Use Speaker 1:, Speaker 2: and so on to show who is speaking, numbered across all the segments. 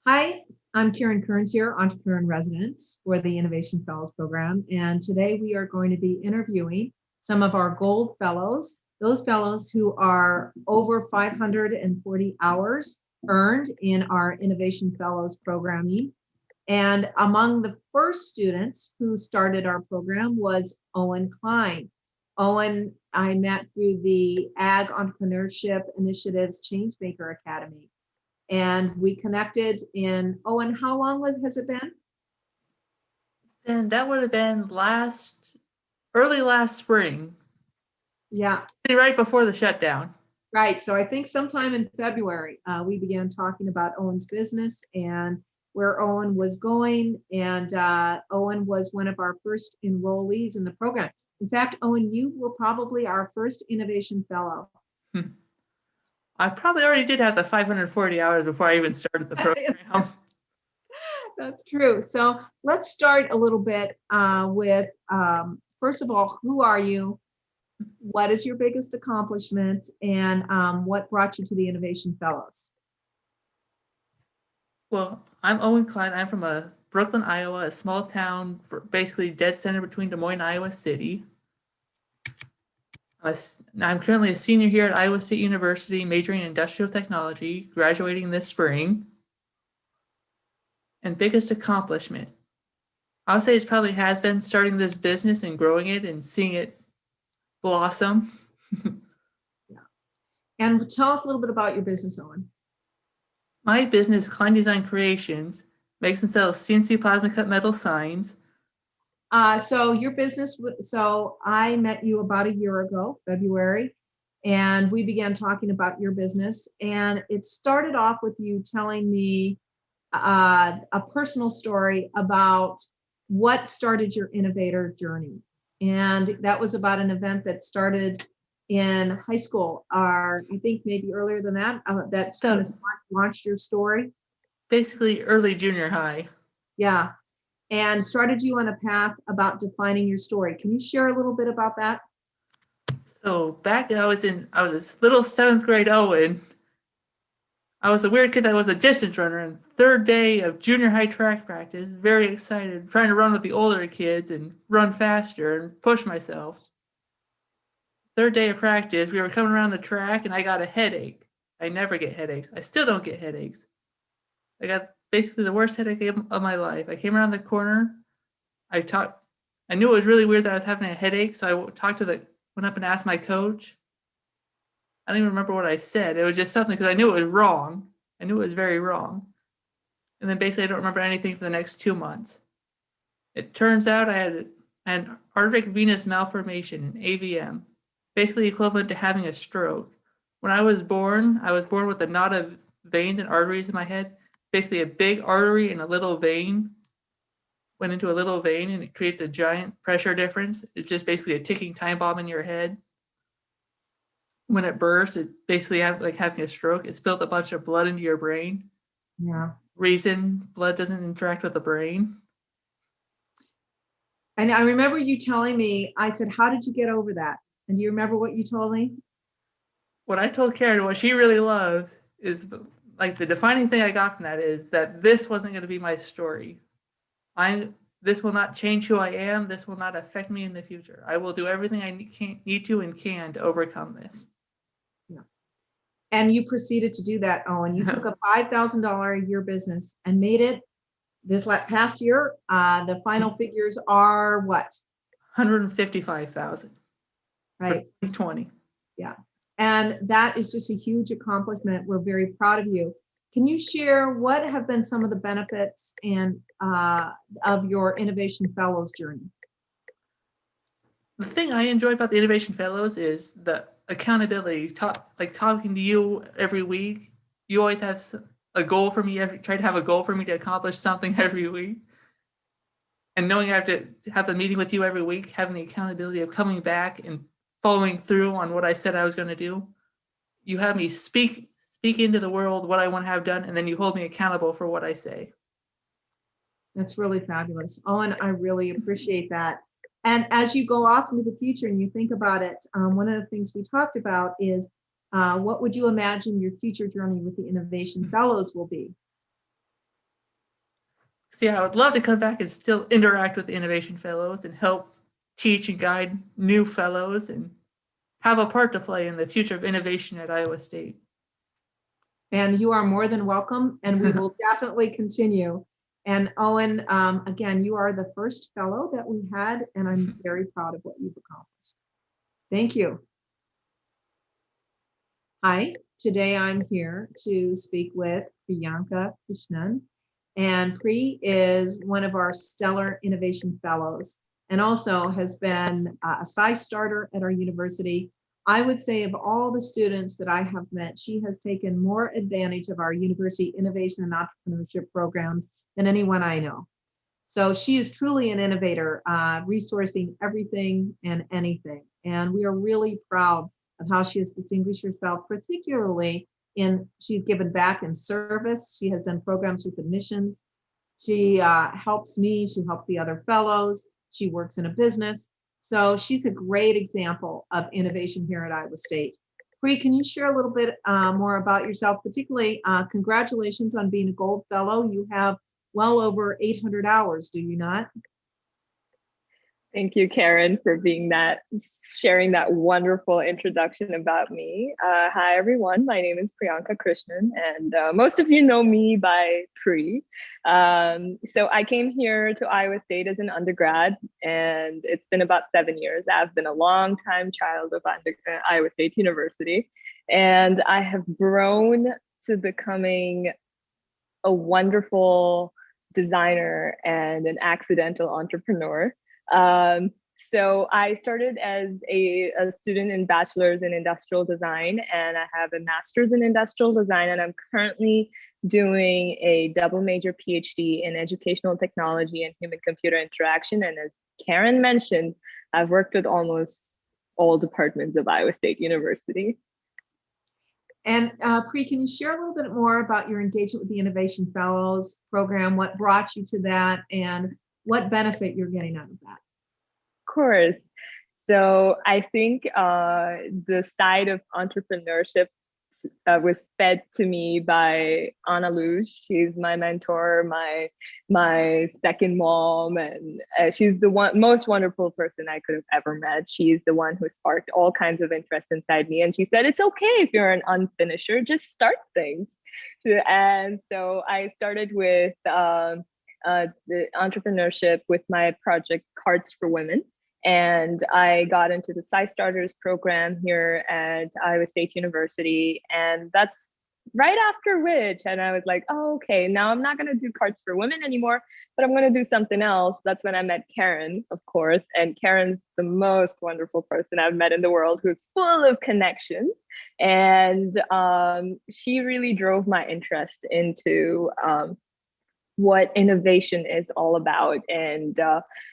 Speaker 1: Hi, I'm Karen Kearns here, Entrepreneur in Residence for the Innovation Fellows Program. And today we are going to be interviewing some of our Gold Fellows, those fellows who are over 540 hours earned in our Innovation Fellows programming. And among the first students who started our program was Owen Klein. Owen, I met through the Ag Entrepreneurship Initiatives Changemaker Academy. And we connected in, Owen, how long has it been?
Speaker 2: And that would have been early last spring,
Speaker 1: Yeah,
Speaker 2: right before the shutdown.
Speaker 1: right. So I think sometime in February, we began talking about Owen's business and where Owen was going. And Owen was one of our first enrollees in the program. In fact, Owen, you were probably our first innovation fellow.
Speaker 2: I probably already did have the 540 hours before I even started the program.
Speaker 1: That's true. So let's start a little bit with, first of all, who are you? What is your biggest accomplishment? And what brought you to the Innovation Fellows?
Speaker 2: Well, I'm Owen Klein. I'm from Brooklyn, Iowa, a small town, basically dead center between Des Moines and Iowa City. I'm currently a senior here at Iowa State University, majoring in industrial technology, graduating this spring. And biggest accomplishment, I would say it probably has been starting this business and growing it and seeing it blossom.
Speaker 1: Yeah. And tell us a little bit about your business, Owen.
Speaker 2: My business, Klein Design Creations, makes and sells CNC plasma cut metal signs.
Speaker 1: So your business, so I met you about a year ago, February, and we began talking about your business. And it started off with you telling me a personal story about what started your innovator journey. And that was about an event that started in high school, or I think maybe earlier than that, that's kind of launched your story.
Speaker 2: Basically early junior high.
Speaker 1: Yeah. And started you on a path about defining your story. Can you share a little bit about that?
Speaker 2: So back I was a little 7th grade Owen. I was a weird kid that was a distance runner, and third day of junior high track practice, very excited, trying to run with the older kids and run faster and push myself. Third day of practice, we were coming around the track and I got a headache. I never get headaches. I still don't get headaches. I got basically the worst headache of my life. I came around the corner. I knew it was really weird that I was having a headache, so I went up and asked my coach. I don't even remember what I said. It was just something because I knew it was wrong. I knew it was very wrong. And then basically I don't remember anything for the next 2 months. It turns out I had an arteritic venous malformation, an AVM, basically equivalent to having a stroke. When I was born with a knot of veins and arteries in my head, basically a big artery and a little vein went into a little vein, and it creates a giant pressure difference. It's just basically a ticking time bomb in your head. When it bursts, it basically like having a stroke. It spilled a bunch of blood into your brain.
Speaker 1: Yeah.
Speaker 2: Reason blood doesn't interact with the brain.
Speaker 1: And I remember you telling me, I said, how did you get over that? And do you remember what you told me?
Speaker 2: What I told Karen, what she really loves is like the defining thing I got from that is that this wasn't going to be my story. This will not change who I am. This will not affect me in the future. I will do everything I need to and can to overcome this.
Speaker 1: Yeah. And you proceeded to do that, Owen. You took a $5,000 a year business and made it this past year. The final figures are what?
Speaker 2: 155,000.
Speaker 1: Right.
Speaker 2: 2020.
Speaker 1: Yeah. And that is just a huge accomplishment. We're very proud of you. Can you share what have been some of the benefits and of your Innovation Fellows journey?
Speaker 2: The thing I enjoy about the Innovation Fellows is the accountability. Talking to you every week, you always have a goal for me. Try to have a goal for me to accomplish something every week. And knowing I have to have a meeting with you every week, having the accountability of coming back and following through on what I said I was going to do. You have me speak into the world what I want to have done, and then you hold me accountable for what I say.
Speaker 1: That's really fabulous. Owen, I really appreciate that. And as you go off into the future and you think about it, one of the things we talked about is what would you imagine your future journey with the Innovation Fellows will be?
Speaker 2: So yeah, I would love to come back and still interact with the Innovation Fellows and help teach and guide new fellows and have a part to play in the future of innovation at Iowa State.
Speaker 1: And you are more than welcome, and we will definitely continue. And Owen, again, you are the first fellow that we had, and I'm very proud of what you've accomplished. Thank you. Hi, today I'm here to speak with Priyanka Krishnan. And Pri is one of our stellar innovation fellows and also has been a SCI starter at our university. I would say of all the students that I have met, she has taken more advantage of our university innovation and entrepreneurship programs than anyone I know. So she is truly an innovator, resourcing everything and anything. And we are really proud of how she has distinguished herself, particularly she's given back in service. She has done programs with admissions. She helps me, she helps the other fellows. She works in a business. So she's a great example of innovation here at Iowa State. Pri, can you share a little bit more about yourself? Particularly, congratulations on being a Gold Fellow. You have well over 800 hours, do you not?
Speaker 3: Thank you, Karen, for sharing that wonderful introduction about me. Hi, everyone. My name is Priyanka Krishnan, and most of you know me by Pri. So I came here to Iowa State as an undergrad, and it's been about 7 years. I've been a longtime child of Iowa State University, and I have grown to becoming a wonderful designer and an accidental entrepreneur. So I started as a student in bachelor's in industrial design, and I have a master's in industrial design, and I'm currently doing a double major PhD in educational technology and human computer interaction. And as Karen mentioned, I've worked with almost all departments of Iowa State University.
Speaker 1: And Pri, can you share a little bit more about your engagement with the Innovation Fellows program, what brought you to that, and what benefit you're getting out of that?
Speaker 3: Of course. So I think the side of entrepreneurship was fed to me by Anna Luge. She's my mentor, my second mom, and she's the most wonderful person I could have ever met. She's the one who sparked all kinds of interest inside me. And she said, it's okay if you're an unfinisher, just start things. And so I started with the entrepreneurship with my project Cards for Women. And I got into the SCI Starters program here at Iowa State University. And that's right after which, and I was like, oh, okay, now I'm not going to do Cards for Women anymore, but I'm going to do something else. That's when I met Karen, of course. And Karen's the most wonderful person I've met in the world, who's full of connections. And she really drove my interest into what innovation is all about. And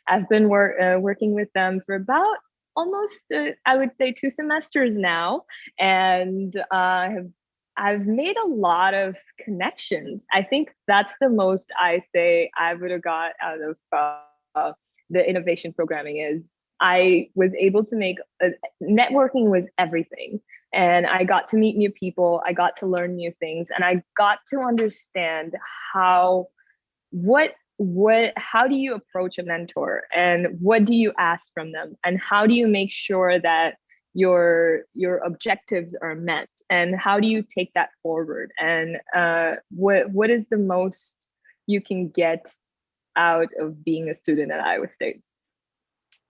Speaker 3: I've been working with them for about almost, I would say, 2 semesters now. And I've made a lot of connections. I think that's the most I say I would have got out of the innovation programming is I was able to make, networking was everything. And I got to meet new people, I got to learn new things, and I got to understand how do you approach a mentor, and what do you ask from them, and how do you make sure that your objectives are met, and how do you take that forward, and what is the most you can get out of being a student at Iowa State?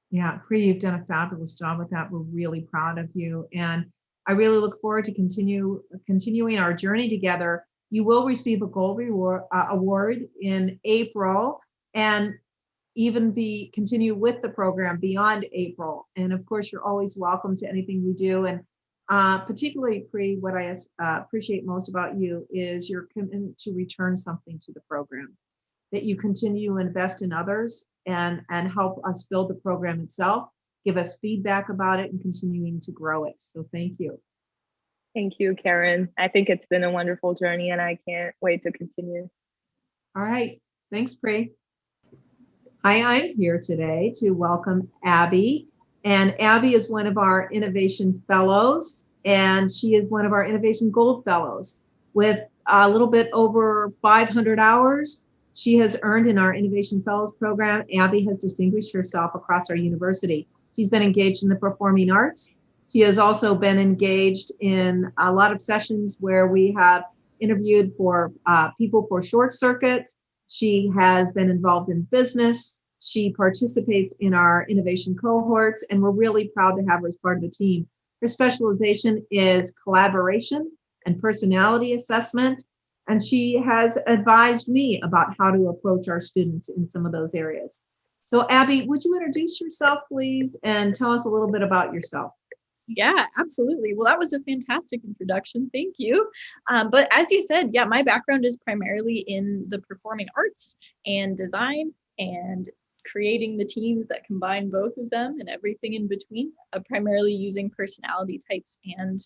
Speaker 1: Yeah, Pri, you've done a fabulous job with that. We're really proud of you, and I really look forward to continuing our journey together. You will receive a gold award in April, and even continue with the program beyond April. And of course, you're always welcome to anything we do. And particularly, Pri, what I appreciate most about you is your commitment to return something to the program, that you continue to invest in others and help us build the program itself, give us feedback about it, and continuing to grow it. So thank you.
Speaker 3: Thank you, Karen. I think it's been a wonderful journey, and I can't wait to continue.
Speaker 1: All right. Thanks, Pri. Hi, I'm here today to welcome Abby. And Abby is one of our Innovation Fellows, and she is one of our Innovation Gold Fellows with a little bit over 500 hours. she has earned in our Innovation Fellows program. Abby has distinguished herself across our university. She's been engaged in the performing arts. She has also been engaged in a lot of sessions where we have interviewed for people for short circuits. She has been involved in business. She participates in our innovation cohorts, and we're really proud to have her as part of the team. Her specialization is collaboration and personality assessment, and she has advised me about how to approach our students in some of those areas. So Abby, would you introduce yourself, please, and tell us a little bit about yourself?
Speaker 4: Yeah, absolutely. Well, that was a fantastic introduction. Thank you. But as you said, yeah, my background is primarily in the performing arts and design and creating the teams that combine both of them and everything in between, primarily using personality types and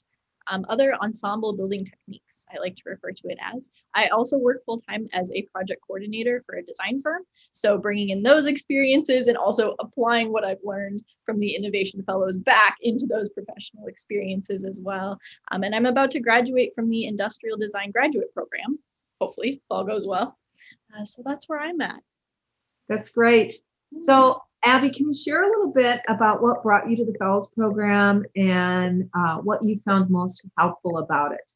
Speaker 4: other ensemble building techniques, I like to refer to it as. I also work full-time as a project coordinator for a design firm. So bringing in those experiences and also applying what I've learned from the Innovation Fellows back into those professional experiences as well. And I'm about to graduate from the Industrial Design Graduate Program, hopefully, if all goes well. So that's where I'm at.
Speaker 1: That's great. So Abby, can you share a little bit about what brought you to the Fellows Program and what you found most helpful about it?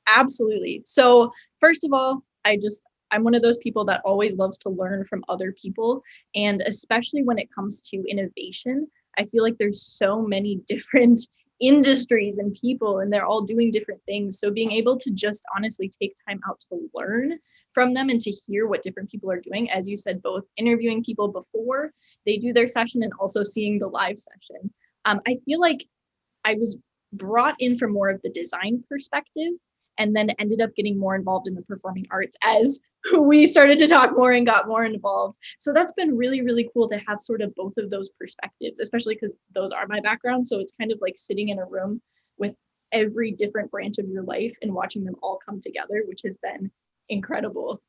Speaker 4: Absolutely. So first of all, I'm one of those people that always loves to learn from other people. And especially when it comes to innovation, I feel like there's so many different industries and people, and they're all doing different things. So being able to just honestly take time out to learn from them and to hear what different people are doing, as you said, both interviewing people before they do their session and also seeing the live session. I feel like I was brought in from more of the design perspective and then ended up getting more involved in the performing arts as we started to talk more and got more involved. So that's been really, really cool to have sort of both of those perspectives, especially because those are my background. So it's kind of like sitting in a room with every different branch of your life and watching them all come together, which has been incredible.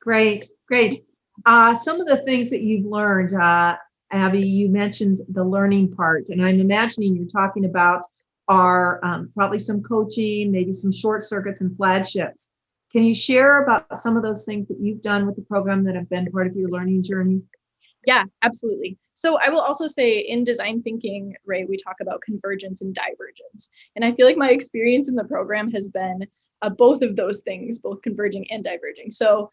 Speaker 1: Great, great. Some of the things that you've learned, Abby, you mentioned the learning part, and I'm imagining you're talking about are probably some coaching, maybe some short circuits and flagships. Can you share about some of those things that you've done with the program that have been part of your learning journey?
Speaker 4: Yeah, absolutely. So I will also say in design thinking, Ray, we talk about convergence and divergence. And I feel like my experience in the program has been both of those things, both converging and diverging. So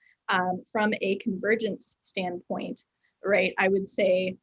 Speaker 4: from a convergence standpoint, right, I would say,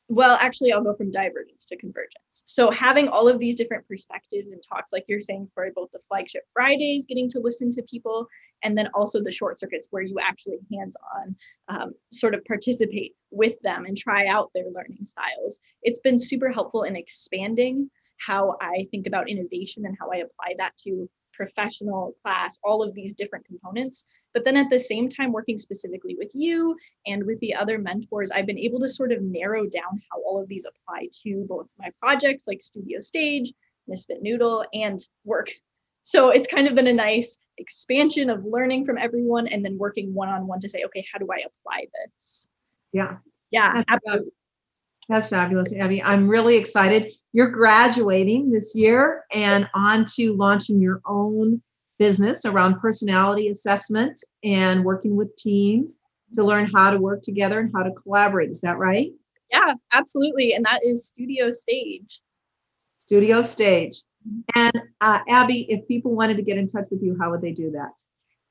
Speaker 4: well, actually, I'll go from divergence to convergence. So having all of these different perspectives and talks, like you're saying, for both the Flagship Fridays, getting to listen to people, and then also the short circuits where you actually hands-on sort of participate with them and try out their learning styles. It's been super helpful in expanding how I think about innovation and how I apply that to professional class, all of these different components. But then at the same time, working specifically with you and with the other mentors, I've been able to sort of narrow down how all of these apply to both my projects like Studio Stage, Misfit Noodle, and work. So it's kind of been a nice expansion of learning from everyone and then working one-on-one to say, okay, how do I apply this?
Speaker 1: Yeah.
Speaker 4: Yeah, absolutely.
Speaker 1: That's fabulous, Abby. I'm really excited. You're graduating this year and on to launching your own business around personality assessment and working with teams to learn how to work together and how to collaborate. Is that right?
Speaker 4: Yeah, absolutely. And that is Studio Stage.
Speaker 1: Studio Stage. And Abby, if people wanted to get in touch with you, how would they do that?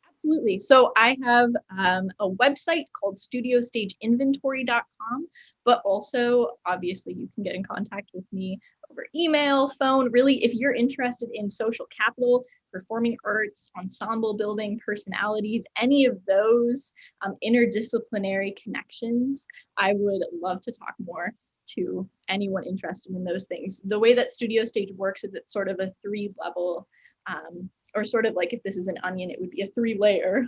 Speaker 4: Absolutely. So I have a website called studiostageinventory.com, but also obviously you can get in contact with me over email, phone. Really, if you're interested in social capital, performing arts, ensemble building, personalities, any of those interdisciplinary connections, I would love to talk more to anyone interested in those things. The way that Studio Stage works is it's sort of a 3-level or sort of like if this is an onion, it would be a 3-layer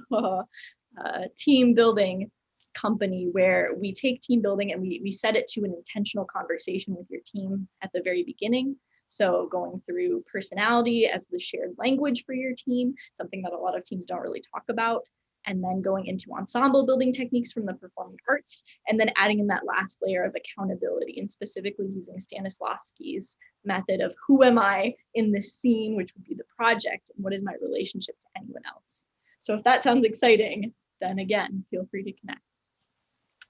Speaker 4: team building company where we take team building and we set it to an intentional conversation with your team at the very beginning. So going through personality as the shared language for your team, something that a lot of teams don't really talk about, and then going into ensemble building techniques from the performing arts, and then adding in that last layer of accountability and specifically using Stanislavski's method of who am I in this scene, which would be the project, and what is my relationship to anyone else. So if that sounds exciting, then again, feel free to connect.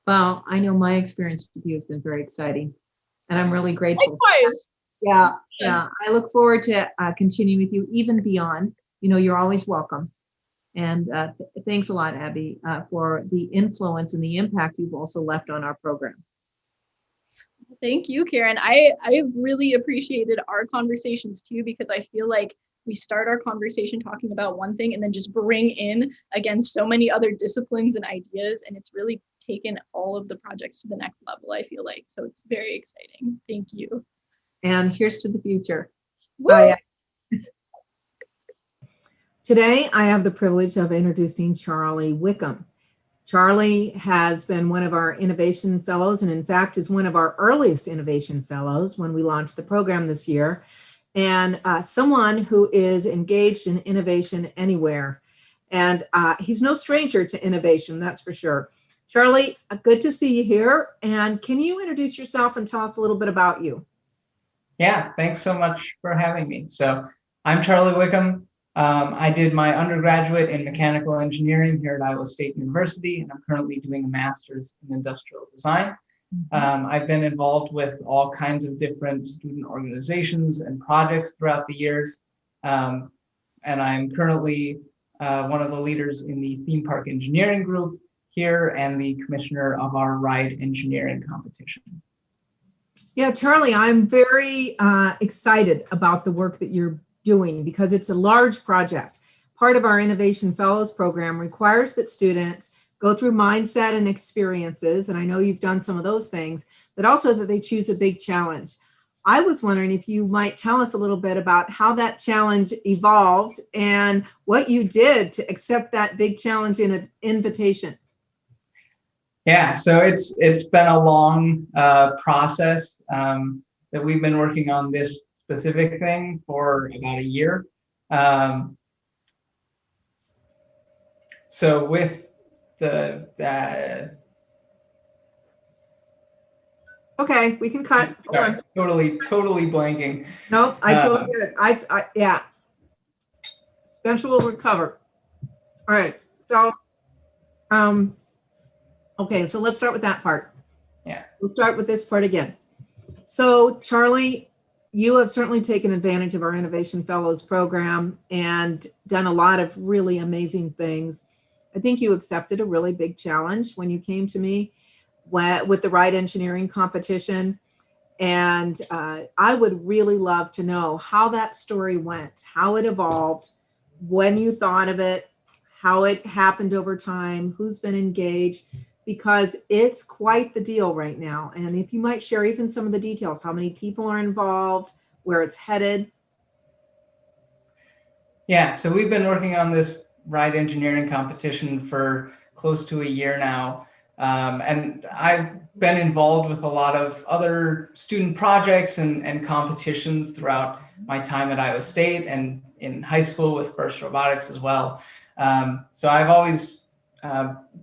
Speaker 1: Well, I know my experience with you has been very exciting, and I'm really grateful.
Speaker 4: Likewise.
Speaker 1: Yeah. I look forward to continuing with you even beyond. You're always welcome. And thanks a lot, Abby, for the influence and the impact you've also left on our program.
Speaker 4: Thank you, Karen. I have really appreciated our conversations too, because I feel like we start our conversation talking about one thing and then just bring in, again, so many other disciplines and ideas. And it's really taken all of the projects to the next level, I feel like. So it's very exciting. Thank you.
Speaker 1: And here's to the future.
Speaker 4: Woo!
Speaker 1: Today, I have the privilege of introducing Charlie Wickham. Charlie has been one of our innovation fellows, and in fact is one of our earliest innovation fellows when we launched the program this year, and someone who is engaged in innovation anywhere. And he's no stranger to innovation, that's for sure. Charlie, good to see you here. And can you introduce yourself and tell us a little bit about you?
Speaker 5: Yeah, thanks so much for having me. So I'm Charlie Wickham. I did my undergraduate in mechanical engineering here at Iowa State University, and I'm currently doing a master's in industrial design. I've been involved with all kinds of different student organizations and projects throughout the years. And I'm currently one of the leaders in the theme park engineering group here and the commissioner of our ride engineering competition.
Speaker 1: Yeah, Charlie, I'm very excited about the work that you're doing because it's a large project. Part of our Innovation Fellows program requires that students go through mindset and experiences, and I know you've done some of those things, but also that they choose a big challenge. I was wondering if you might tell us a little bit about how that challenge evolved and what you did to accept that big challenge in an invitation.
Speaker 5: Yeah, so it's been a long process that we've been working on this specific thing for about a year. So with the
Speaker 1: okay, we can cut.
Speaker 5: Sorry, totally blanking.
Speaker 1: No, I totally get it. Yeah. Spencer will recover. All right. So, okay, so let's start with that part.
Speaker 5: Yeah.
Speaker 1: We'll start with this part again. So, Charlie, you have certainly taken advantage of our Innovation Fellows program and done a lot of really amazing things. I think you accepted a really big challenge when you came to me with the ride engineering competition. And I would really love to know how that story went, how it evolved, when you thought of it, how it happened over time, who's been engaged, because it's quite the deal right now. And if you might share even some of the details, how many people are involved, where it's headed.
Speaker 5: Yeah, so we've been working on this ride engineering competition for close to a year now. And I've been involved with a lot of other student projects and competitions throughout my time at Iowa State and in high school with FIRST Robotics as well. So I've always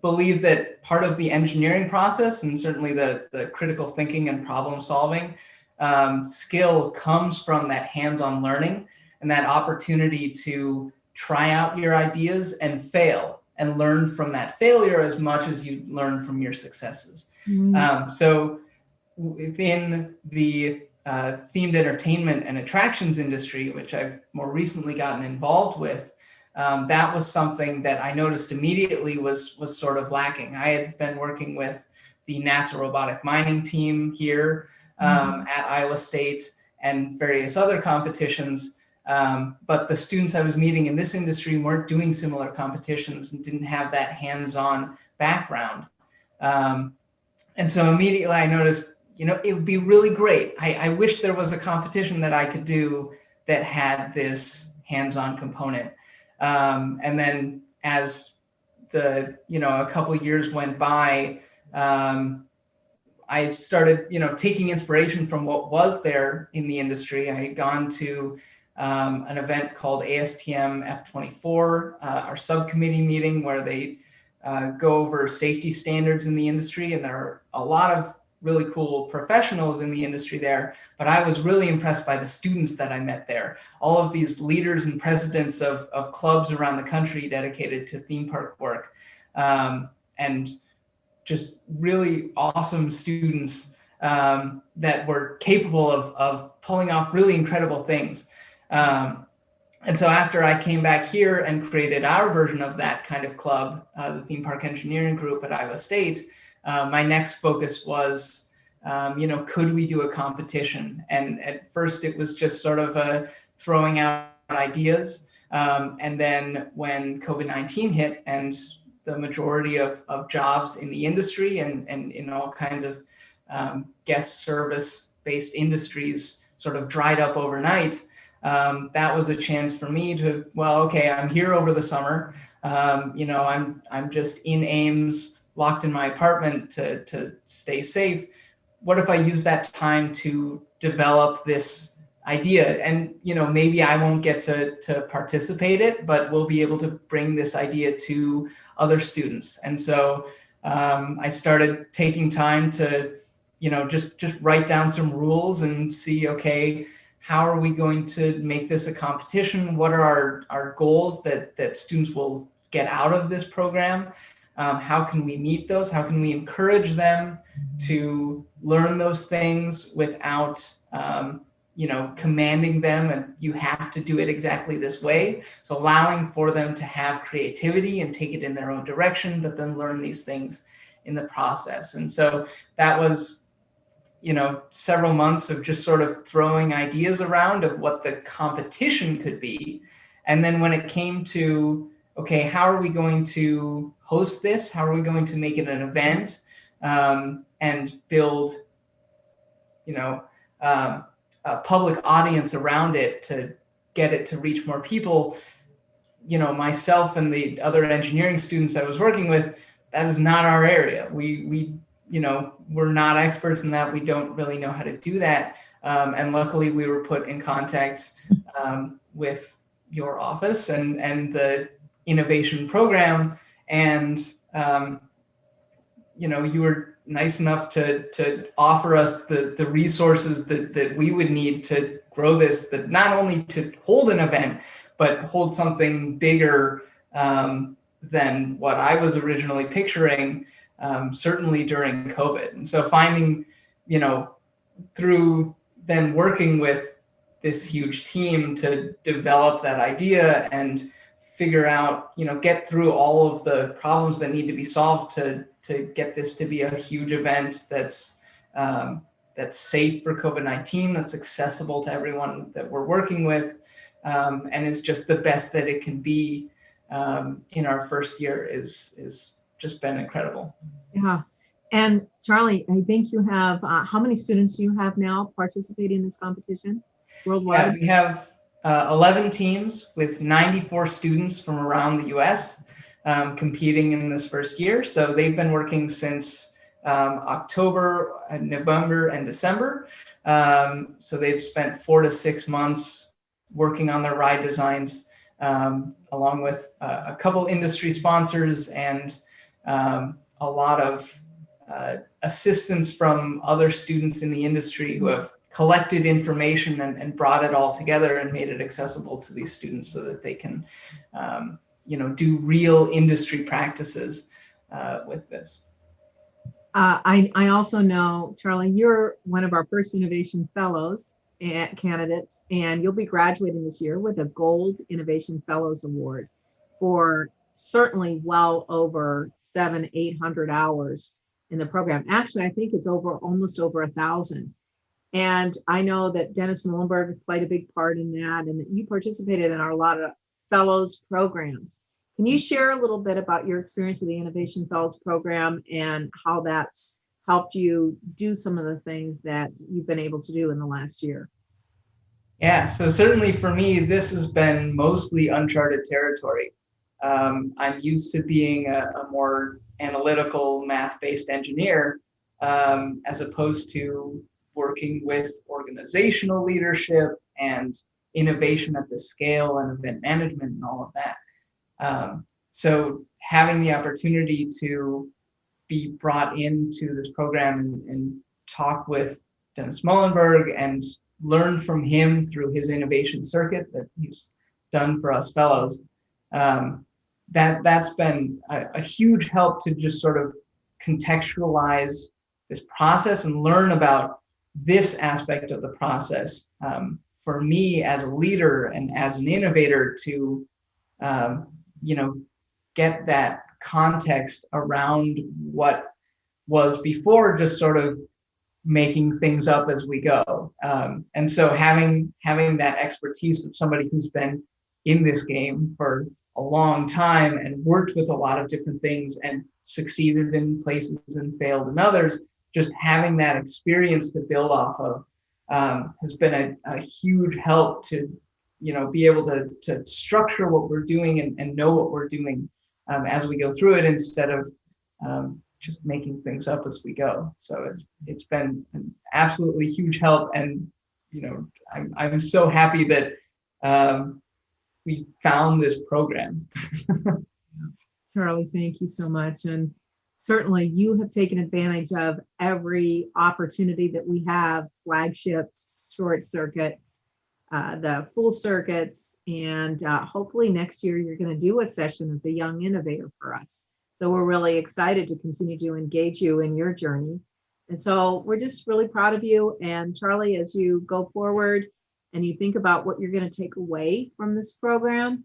Speaker 5: believe that part of the engineering process and certainly the critical thinking and problem solving skill comes from that hands-on learning and that opportunity to try out your ideas and fail and learn from that failure as much as you learn from your successes. So within the themed entertainment and attractions industry, which I've more recently gotten involved with, that was something that I noticed immediately was sort of lacking. I had been working with the NASA robotic mining team here at Iowa State and various other competitions, but the students I was meeting in this industry weren't doing similar competitions and didn't have that hands-on background. And so immediately I noticed, it would be really great. I wish there was a competition that I could do that had this hands-on component. And then as a couple of years went by, I started, taking inspiration from what was there in the industry. I had gone to an event called ASTM F24, our subcommittee meeting where they go over safety standards in the industry. And there are a lot of really cool professionals in the industry there, but I was really impressed by the students that I met there. All of these leaders and presidents of clubs around the country dedicated to theme park work, and just really awesome students that were capable of pulling off really incredible things. And so after I came back here and created our version of that kind of club, the Theme Park Engineering Group at Iowa State, my next focus was, could we do a competition? And at first it was just sort of throwing out ideas. And then when COVID-19 hit and the majority of jobs in the industry and in all kinds of guest service-based industries sort of dried up overnight, that was a chance for me to, well, okay, I'm here over the summer. I'm just in Ames, locked in my apartment to stay safe. What if I use that time to develop this idea? And, maybe I won't get to participate it, but we'll be able to bring this idea to other students. And so I started taking time to, just write down some rules and see, okay, how are we going to make this a competition? What are our goals that students will get out of this program? How can we meet those? How can we encourage them to learn those things without, commanding them and you have to do it exactly this way? So allowing for them to have creativity and take it in their own direction, but then learn these things in the process. And so that was, several months of just sort of throwing ideas around of what the competition could be. And then when it came to, okay, how are we going to host this? How are we going to make it an event and build, a public audience around it to get it to reach more people? Myself and the other engineering students I was working with, that is not our area. We're not experts in that. We don't really know how to do that. And luckily we were put in contact with your office and the innovation program. And, you were nice enough to offer us the resources that we would need to grow this, that not only to hold an event, but hold something bigger than what I was originally picturing, certainly during COVID. And so finding, through then working with this huge team to develop that idea and figure out, get through all of the problems that need to be solved to get this to be a huge event that's safe for COVID-19, that's accessible to everyone that we're working with, and is just the best that it can be in our first year is just been incredible.
Speaker 1: Yeah. And Charlie, I think you have, how many students do you have now participating in this competition worldwide?
Speaker 5: Yeah, we have 11 teams with 94 students from around the US competing in this first year. So they've been working since October, November, and December. So they've spent 4 to 6 months working on their ride designs, along with a couple industry sponsors and a lot of assistance from other students in the industry who have collected information and brought it all together and made it accessible to these students so that they can, do real industry practices with this.
Speaker 1: I also know, Charlie, you're one of our first Innovation Fellows and candidates, and you'll be graduating this year with a Gold Innovation Fellows Award for certainly well over 700-800 hours in the program. Actually, I think it's almost over 1,000. And I know that Dennis Muhlenberg played a big part in that, and that you participated in a lot of fellows programs. Can you share a little bit about your experience with the Innovation Fellows program and how that's helped you do some of the things that you've been able to do in the last year?
Speaker 5: Yeah, so certainly for me, this has been mostly uncharted territory. I'm used to being a more analytical, math-based engineer, as opposed to working with organizational leadership and innovation at the scale and event management and all of that. So having the opportunity to be brought into this program and talk with Dennis Mullenberg and learn from him through his innovation circuit that he's done for us fellows. That's been a huge help to just sort of contextualize this process and learn about this aspect of the process. For me as a leader and as an innovator to, get that context around what was before just sort of making things up as we go. And so having that expertise of somebody who's been in this game for a long time and worked with a lot of different things and succeeded in places and failed in others, just having that experience to build off of has been a huge help to, be able to structure what we're doing and know what we're doing as we go through it, instead of just making things up as we go. So it's been an absolutely huge help, and I'm so happy that we found this program.
Speaker 1: Charlie, thank you so much. And certainly you have taken advantage of every opportunity that we have, flagships, short circuits, the full circuits, and hopefully next year you're going to do a session as a young innovator for us. So we're really excited to continue to engage you in your journey. And so we're just really proud of you. And Charlie, as you go forward and you think about what you're going to take away from this program,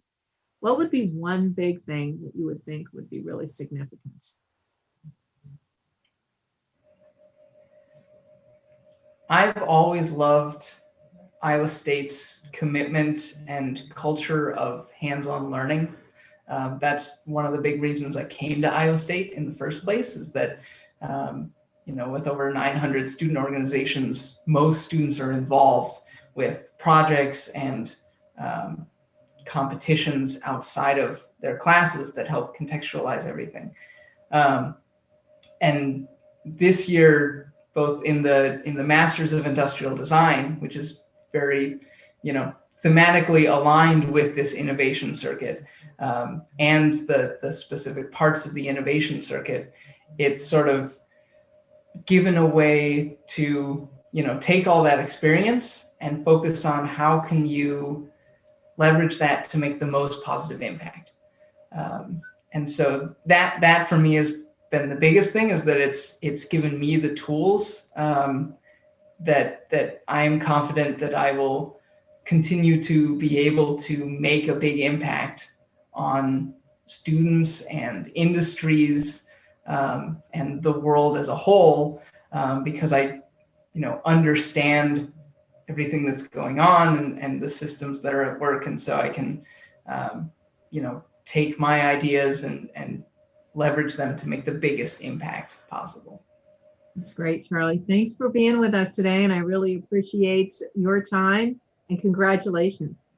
Speaker 1: what would be one big thing that you would think would be really significant?
Speaker 5: I've always loved Iowa State's commitment and culture of hands-on learning. That's one of the big reasons I came to Iowa State in the first place, is that, with over 900 student organizations, most students are involved with projects and competitions outside of their classes that help contextualize everything. And this year, both in the Masters of Industrial Design, which is very, thematically aligned with this innovation circuit, and the specific parts of the innovation circuit, it's sort of given a way to, take all that experience and focus on how can you leverage that to make the most positive impact. And so that for me has been the biggest thing, is that it's given me the tools that I am confident that I will continue to be able to make a big impact on students and industries and the world as a whole, because I, understand everything that's going on and the systems that are at work. And so I can, take my ideas and leverage them to make the biggest impact possible.
Speaker 1: That's great, Charlie. Thanks for being with us today. And I really appreciate your time, and congratulations.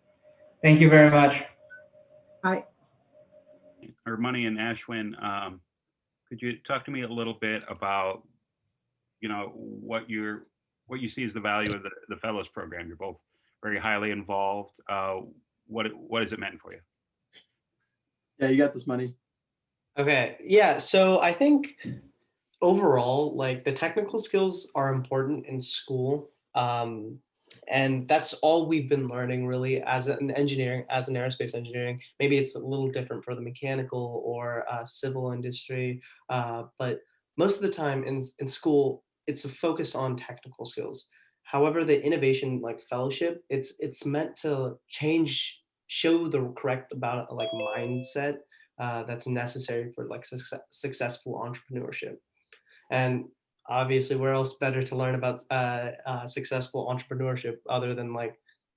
Speaker 5: Thank you very much.
Speaker 1: Bye.
Speaker 6: Money and Ashwin, could you talk to me a little bit about, what you see as the value of the Fellows Program? You're both very highly involved. What has it meant for you?
Speaker 7: Yeah, you got this, Money.
Speaker 8: Okay, yeah, so I think overall, like, the technical skills are important in school. And that's all we've been learning really as an aerospace engineering. Maybe it's a little different for the mechanical or civil industry, but most of the time in school, it's a focus on technical skills. However, the innovation fellowship, it's meant to show the correct mindset that's necessary for successful entrepreneurship. And obviously, where else better to learn about successful entrepreneurship other than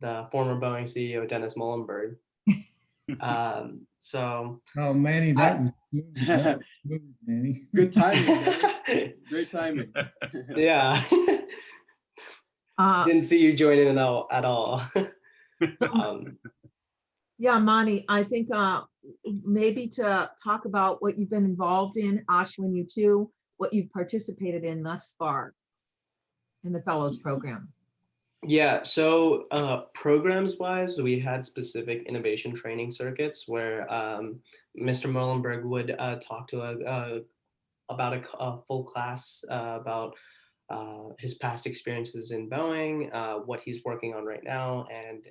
Speaker 8: the former Boeing CEO Dennis Mullenberg. So.
Speaker 9: Oh, Manny, that was smooth, Manny.
Speaker 7: Good timing. Great timing.
Speaker 8: Yeah. Didn't see you joining in at all.
Speaker 1: Yeah, Mani, I think maybe to talk about what you've been involved in, Ashwin, you too, what you've participated in thus far in the Fellows Program.
Speaker 8: Yeah, so programs wise, we had specific innovation training circuits where Mr. Mullenberg would talk to about a full class about his past experiences in Boeing, what he's working on right now, and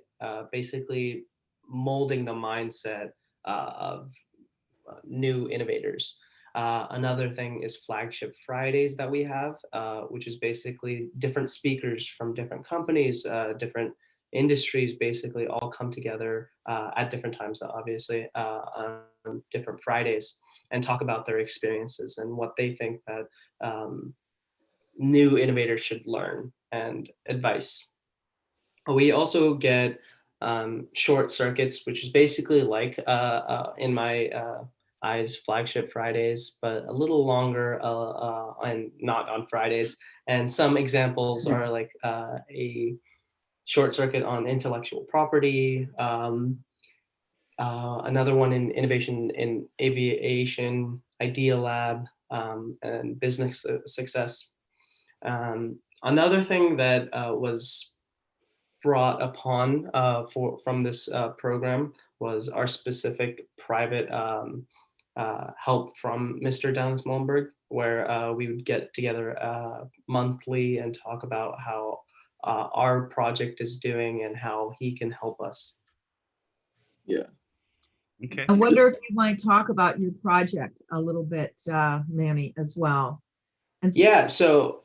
Speaker 8: basically molding the mindset of new innovators. Another thing is Flagship Fridays that we have, which is basically different speakers from different companies, different industries, basically all come together at different times, obviously, on different Fridays, and talk about their experiences and what they think that new innovators should learn and advice. We also get short circuits, which is basically like in my eyes, Flagship Fridays, but a little longer and not on Fridays. And some examples are like a short circuit on intellectual property, another one in innovation in aviation, Idea Lab, and business success. Another thing that was brought upon from this program was our specific private help from Mr. Dennis Mullenberg, where we would get together monthly and talk about how our project is doing and how he can help us.
Speaker 7: Yeah.
Speaker 6: Okay.
Speaker 1: I wonder if you might talk about your project a little bit, Manny, as well. And
Speaker 8: Yeah, so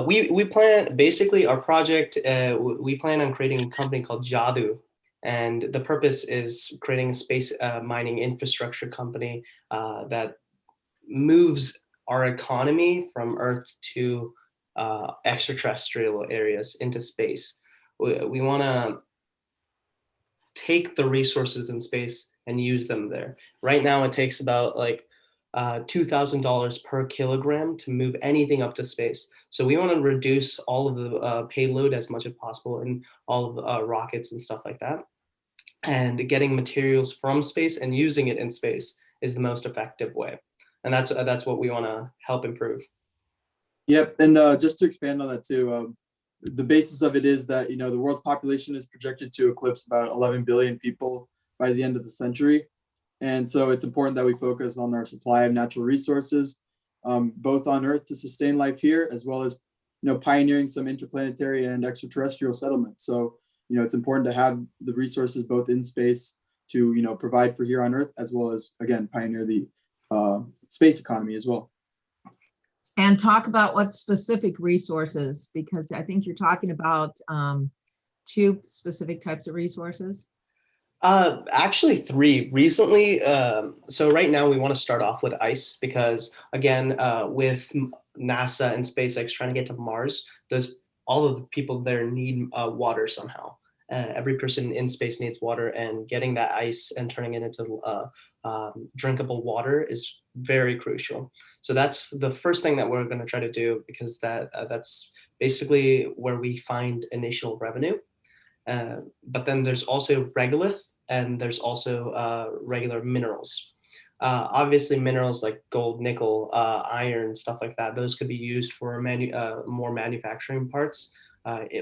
Speaker 8: we plan, basically our project, we plan on creating a company called Jadu. And the purpose is creating a space mining infrastructure company that moves our economy from Earth to extraterrestrial areas into space. We want to take the resources in space and use them there. Right now, it takes about like $2,000 per kilogram to move anything up to space. So we want to reduce all of the payload as much as possible and all of rockets and stuff like that. And getting materials from space and using it in space is the most effective way. And that's what we want to help improve.
Speaker 7: Yep. And just to expand on that too, the basis of it is that, the world's population is projected to eclipse about 11 billion people by the end of the century. And so it's important that we focus on our supply of natural resources, both on Earth to sustain life here, as well as, pioneering some interplanetary and extraterrestrial settlements. So, it's important to have the resources both in space to, provide for here on Earth, as well as, again, pioneer the space economy as well.
Speaker 1: And talk about what specific resources, because I think you're talking about two specific types of resources.
Speaker 8: Actually, three recently. So right now we want to start off with ice because, again, with NASA and SpaceX trying to get to Mars, all of the people there need water somehow. Every person in space needs water, and getting that ice and turning it into drinkable water is very crucial. So that's the first thing that we're going to try to do, because that's basically where we find initial revenue. But then there's also regolith, and there's also regular minerals. Obviously, minerals like gold, nickel, iron, stuff like that, those could be used for more manufacturing parts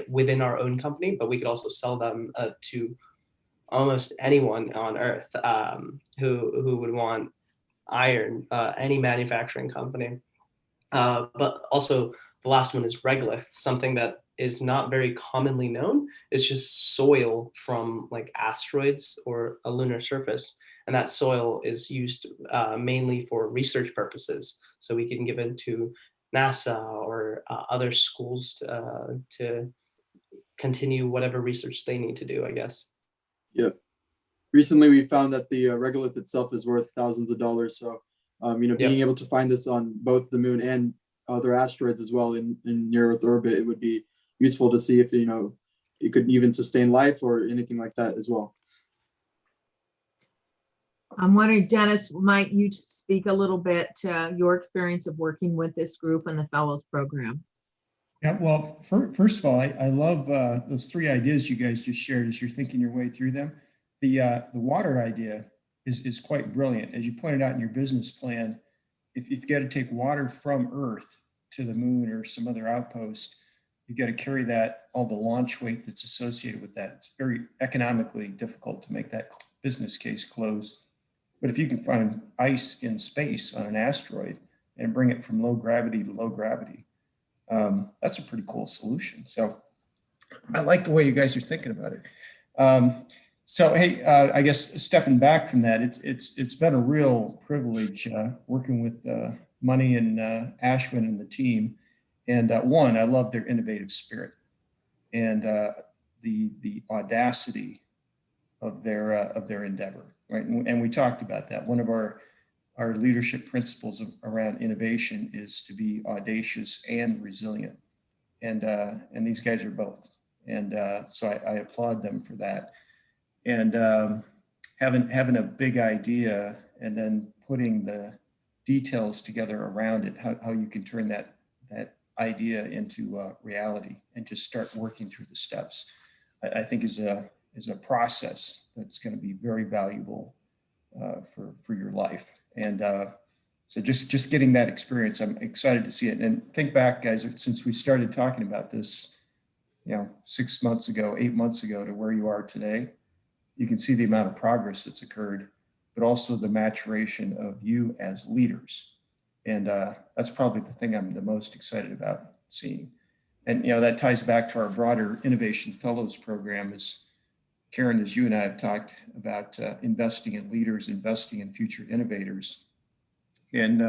Speaker 8: within our own company, but we could also sell them to almost anyone on Earth who would want iron, any manufacturing company. But also, the last one is regolith, something that is not very commonly known. It's just soil from like asteroids or a lunar surface. And that soil is used mainly for research purposes. So we can give it to NASA or other schools to continue whatever research they need to do, I guess.
Speaker 7: Yep. Recently, we found that the regolith itself is worth thousands of dollars. So, being able to find this on both the moon and other asteroids as well in near Earth orbit, it would be useful to see if, it could even sustain life or anything like that as well.
Speaker 1: I'm wondering, Dennis, might you speak a little bit to your experience of working with this group and the Fellows Program?
Speaker 9: Yeah, well, first of all, I love those three ideas you guys just shared as you're thinking your way through them. The water idea is quite brilliant. As you pointed out in your business plan, if you've got to take water from Earth to the moon or some other outpost, you've got to carry all the launch weight that's associated with that. It's very economically difficult to make that business case close. But if you can find ice in space on an asteroid and bring it from low gravity to low gravity, That's a pretty cool solution. So I like the way you guys are thinking about it. So, hey, I guess stepping back from that, it's been a real privilege working with Money and Ashwin and the team. And one, I love their innovative spirit and the audacity of their endeavor, right? And we talked about that. One of our leadership principles around innovation is to be audacious and resilient, and these guys are both. And so I applaud them for that. And having a big idea and then putting the details together around it, how you can turn that idea into reality and just start working through the steps, I think is a process that's going to be very valuable for your life. And so just getting that experience, I'm excited to see it. And think back, guys, since we started talking about this, 6 months ago, 8 months ago to where you are today, you can see the amount of progress that's occurred, but also the maturation of you as leaders. And that's probably the thing I'm the most excited about seeing. And, that ties back to our broader Innovation Fellows program. Is Karen, as you and I have talked about investing in leaders, investing in future innovators, and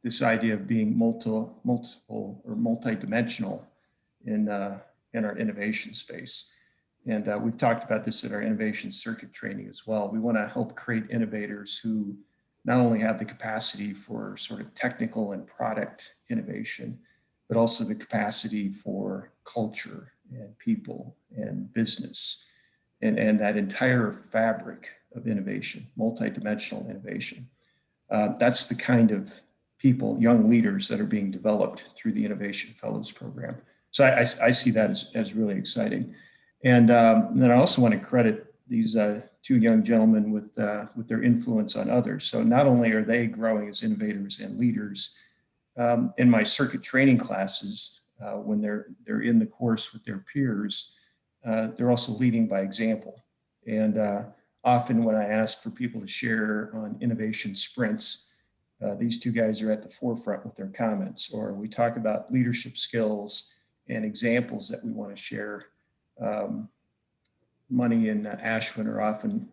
Speaker 9: this idea of being multiple or multidimensional in our innovation space. And we've talked about this at our innovation circuit training as well. We want to help create innovators who not only have the capacity for sort of technical and product innovation, but also the capacity for culture and people and business and that entire fabric of innovation, multidimensional innovation. That's the kind of people, young leaders that are being developed through the Innovation Fellows program. So I see that as really exciting. And then I also want to credit these two young gentlemen with their influence on others. So not only are they growing as innovators and leaders, in my circuit training classes, when they're in the course with their peers, they're also leading by example. And often when I ask for people to share on innovation sprints, these two guys are at the forefront with their comments, or we talk about leadership skills and examples that we want to share. Money and Ashwin are often,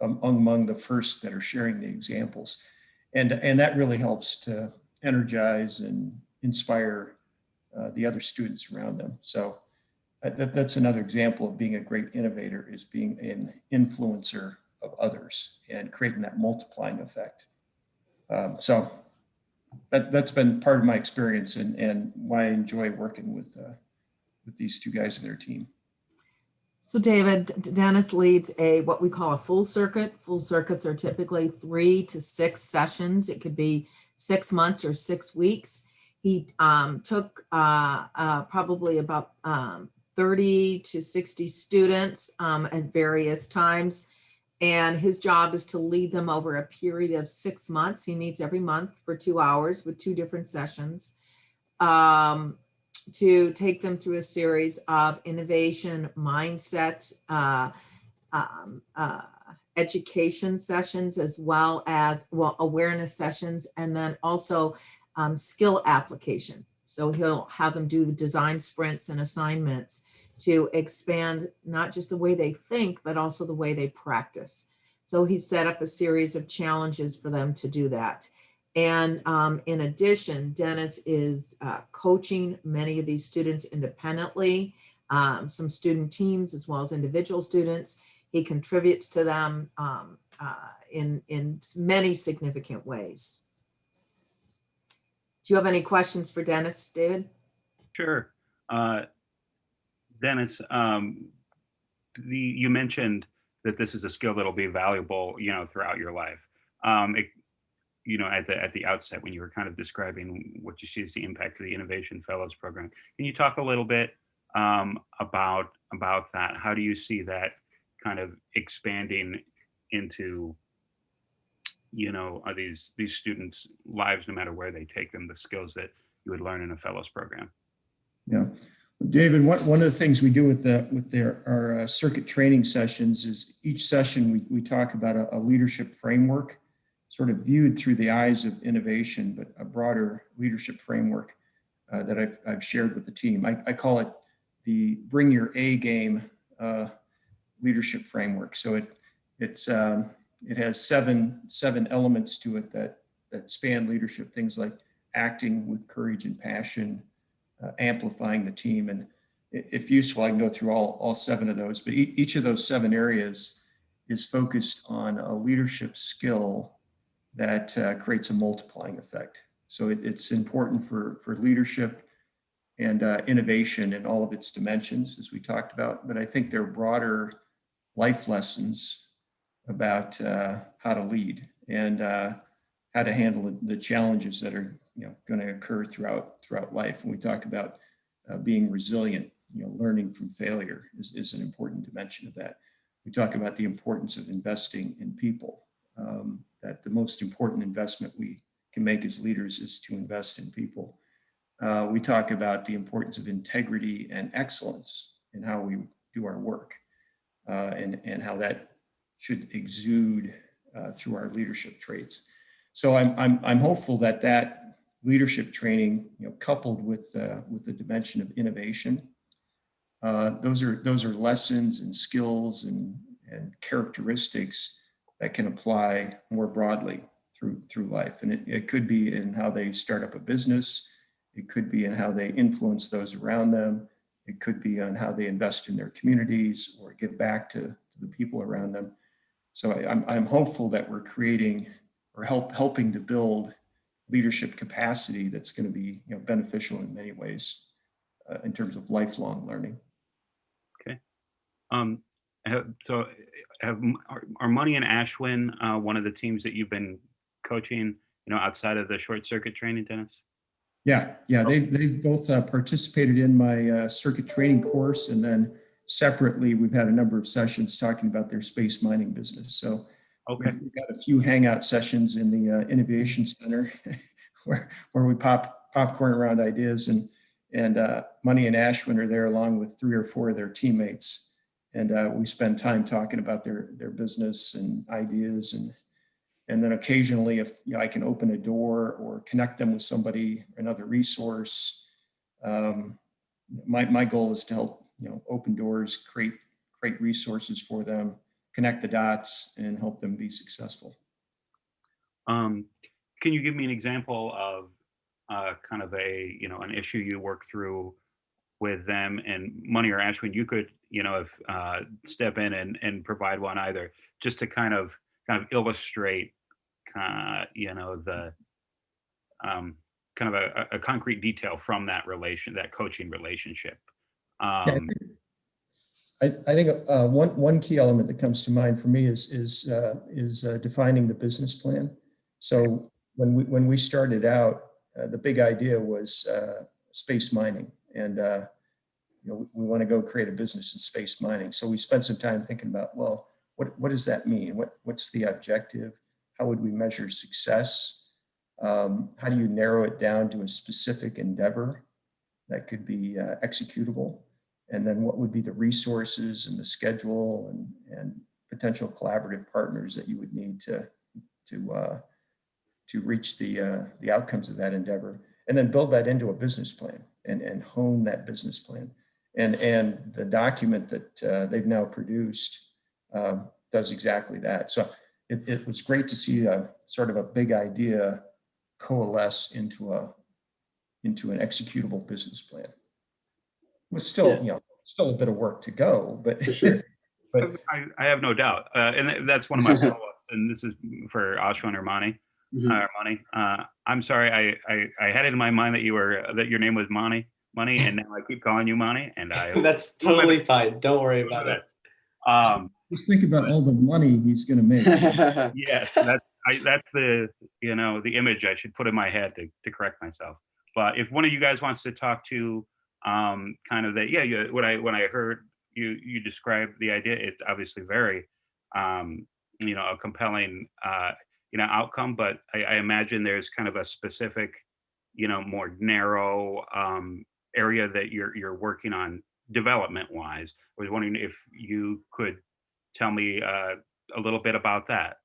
Speaker 9: among the first that are sharing the examples. And that really helps to energize and inspire the other students around them. So that's another example of being a great innovator, is being an influencer of others and creating that multiplying effect. So that's been part of my experience and why I enjoy working with these two guys and their team.
Speaker 1: So David, Dennis leads what we call a full circuit. Full circuits are typically 3 to 6 sessions. It could be 6 months or 6 weeks. He took probably about 30 to 60 students at various times. And his job is to lead them over a period of 6 months. He meets every month for 2 hours with 2 different sessions. To take them through a series of innovation mindset, education sessions, as well as awareness sessions, and then also skill application. So he'll have them do design sprints and assignments to expand not just the way they think, but also the way they practice. So he set up a series of challenges for them to do that. And in addition, Dennis is coaching many of these students independently, some student teams as well as individual students. He contributes to them in many significant ways. Do you have any questions for Dennis, David?
Speaker 6: Sure. Dennis, you mentioned that this is a skill that'll be valuable, throughout your life. At the outset, when you were kind of describing what you see as the impact of the Innovation Fellows program, can you talk a little bit about that? How do you see that kind of expanding into, these students' lives, no matter where they take them, the skills that you would learn in a Fellows program?
Speaker 9: Yeah, David, one of the things we do with our circuit training sessions is each session we talk about a leadership framework, sort of viewed through the eyes of innovation, but a broader leadership framework. that I've shared with the team. I call it the Bring Your A Game leadership framework. So it has seven elements to it that span leadership, things like acting with courage and passion, amplifying the team. And if useful, I can go through all seven of those, but each of those 7 areas is focused on a leadership skill that creates a multiplying effect. So it's important for leadership and innovation in all of its dimensions, as we talked about. But I think they're broader life lessons about how to lead and how to handle the challenges that are going to occur throughout life. And we talk about being resilient, learning from failure is an important dimension of that. We talk about the importance of investing in people, that the most important investment we can make as leaders is to invest in people. We talk about the importance of integrity and excellence in how we do our work, and how that should exude through our leadership traits. So I'm hopeful that leadership training, coupled with the dimension of innovation, those are lessons and skills and characteristics that can apply more broadly through life. And it could be in how they start up a business. It could be in how they influence those around them. It could be on how they invest in their communities or give back to the people around them. So I'm hopeful that we're creating or helping to build leadership capacity that's going to be beneficial in many ways in terms of lifelong learning.
Speaker 6: Okay. So are Money and Ashwin one of the teams that you've been coaching, outside of the short circuit training, Dennis?
Speaker 9: Yeah. They've both participated in my circuit training course, and then separately, we've had a number of sessions talking about their space mining business. So
Speaker 6: okay,
Speaker 9: we've got a few hangout sessions in the Innovation Center where we pop popcorn around ideas, and Money and Ashwin are there along with 3 or 4 of their teammates. And we spend time talking about their business and ideas, and then occasionally, if I can open a door or connect them with somebody, another resource, my goal is to help open doors, create resources for them, connect the dots, and help them be successful.
Speaker 6: Can you give me an example of kind of an issue you work through with them? And Money or Ashwin, you could step in and provide one either, just to kind of illustrate the kind of a concrete detail from that coaching relationship.
Speaker 9: I think one key element that comes to mind for me is defining the business plan. So when we started out, the big idea was space mining, and we want to go create a business in space mining. So we spent some time thinking about, well, what does that mean? What's the objective? How would we measure success? How do you narrow it down to a specific endeavor that could be executable? And then what would be the resources and the schedule and potential collaborative partners that you would need to reach the outcomes of that endeavor? And then build that into a business plan and hone that business plan. And the document that they've now produced does exactly that. So it was great to see a sort of a big idea coalesce into an executable business plan. With still,
Speaker 7: Yes.
Speaker 9: Still a bit of work to go, but
Speaker 7: For sure.
Speaker 6: But I have no doubt, and that's one of my follow-ups. And this is for Ashwin or Money. Money. I'm sorry, I had it in my mind that your name was Money, and now I keep calling you Money, and
Speaker 8: That's totally fine. Don't worry about it.
Speaker 9: just think about all the money he's going to make.
Speaker 6: Yes, that's the the image I should put in my head to correct myself. But if one of you guys wants to talk to kind of that, when I heard you describe the idea, it's obviously very a compelling outcome. But I imagine there's kind of a specific more narrow area that you're working on development wise. I was wondering if you could tell me a little bit about that.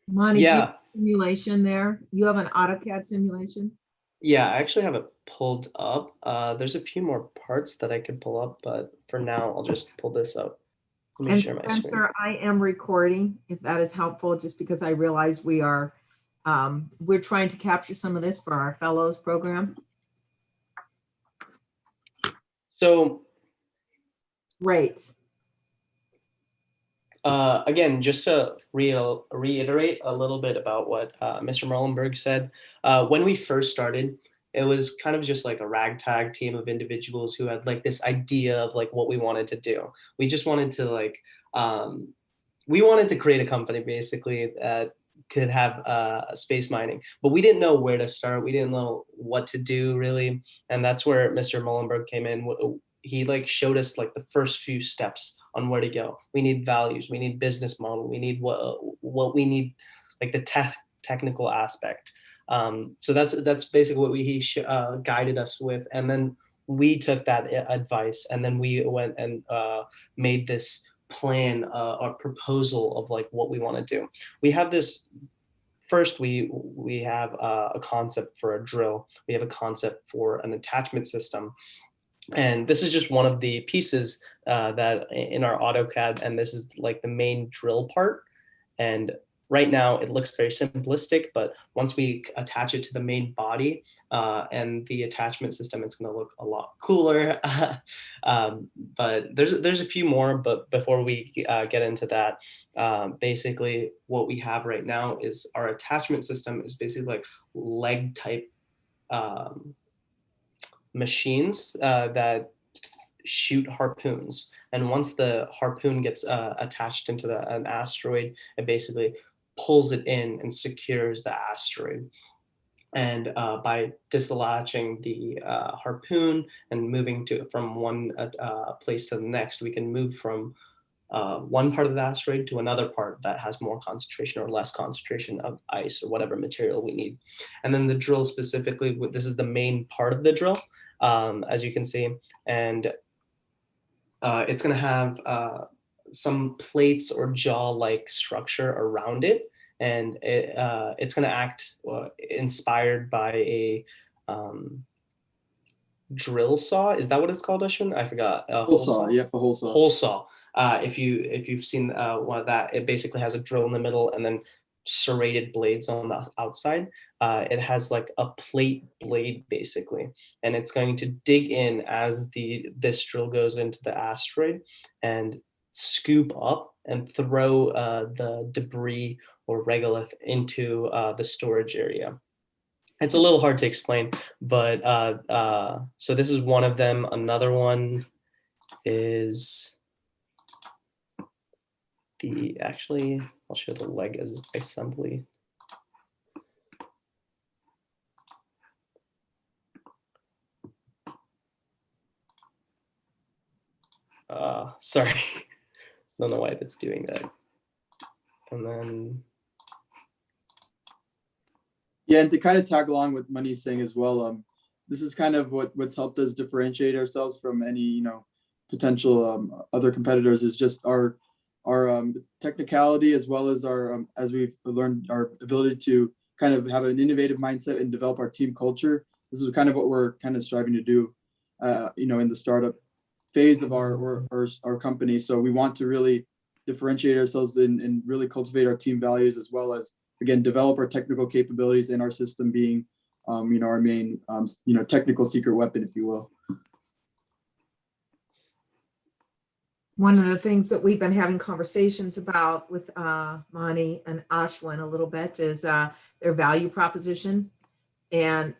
Speaker 1: Monty, do you have a simulation there? You have an AutoCAD simulation?
Speaker 8: Yeah, I actually have it pulled up. There's a few more parts that I could pull up, but for now, I'll just pull this up. Let me
Speaker 1: And
Speaker 8: share my screen.
Speaker 1: Spencer, I am recording, if that is helpful, just because I realize we're trying to capture some of this for our fellows program.
Speaker 8: So
Speaker 1: Great.
Speaker 8: again, just to reiterate a little bit about what Mr. Merlenberg said, when we first started, it was kind of just like a ragtag team of individuals who had like this idea of like what we wanted to do. We just wanted to like, we wanted to create a company basically that could have space mining, but we didn't know where to start. We didn't know what to do really. And that's where Mr. Mullenberg came in. He like showed us like the first few steps on where to go. We need values, we need business model, we need what we need, like the technical aspect. So that's basically what he guided us with. And then we took that advice and then we went and made this plan or proposal of like what we want to do. We have this first, we have a concept for a drill. We have a concept for an attachment system. And this is just one of the pieces that in our AutoCAD, and this is like the main drill part. And right now it looks very simplistic, but once we attach it to the main body and the attachment system, it's going to look a lot cooler. But there's a few more, but before we get into that, basically what we have right now is our attachment system is basically like leg type machines that shoot harpoons. And once the harpoon gets attached into an asteroid, it basically pulls it in and secures the asteroid. And by dislodging the harpoon and moving from one place to the next, we can move from one part of the asteroid to another part that has more concentration or less concentration of ice or whatever material we need. And then the drill specifically, this is the main part of the drill, as you can see. And it's going to have some plates or jaw-like structure around it. And it's going to act inspired by a drill saw. Is that what it's called, Ashwin? I forgot.
Speaker 7: Hole saw. Yep, a hole saw.
Speaker 8: Hole saw. If you've seen one of that, it basically has a drill in the middle and then serrated blades on the outside. It has like a plate blade basically, and it's going to dig in as this drill goes into the asteroid and scoop up and throw the debris or regolith into the storage area. It's a little hard to explain, but so this is one of them. Another one is actually, I'll show the leg as assembly. Sorry, don't know why that's doing that. And then,
Speaker 7: yeah, and to kind of tag along with Mani's saying as well, this is kind of what's helped us differentiate ourselves from any potential other competitors, is just our technicality, as well as our as we've learned, our ability to kind of have an innovative mindset and develop our team culture. This is kind of what we're kind of striving to do, in the startup phase of our company. So we want to really differentiate ourselves and really cultivate our team values, as well as, again, develop our technical capabilities in our system being, our main, technical secret weapon, if you will.
Speaker 1: One of the things that we've been having conversations about with Mani and Ashwin a little bit is their value proposition and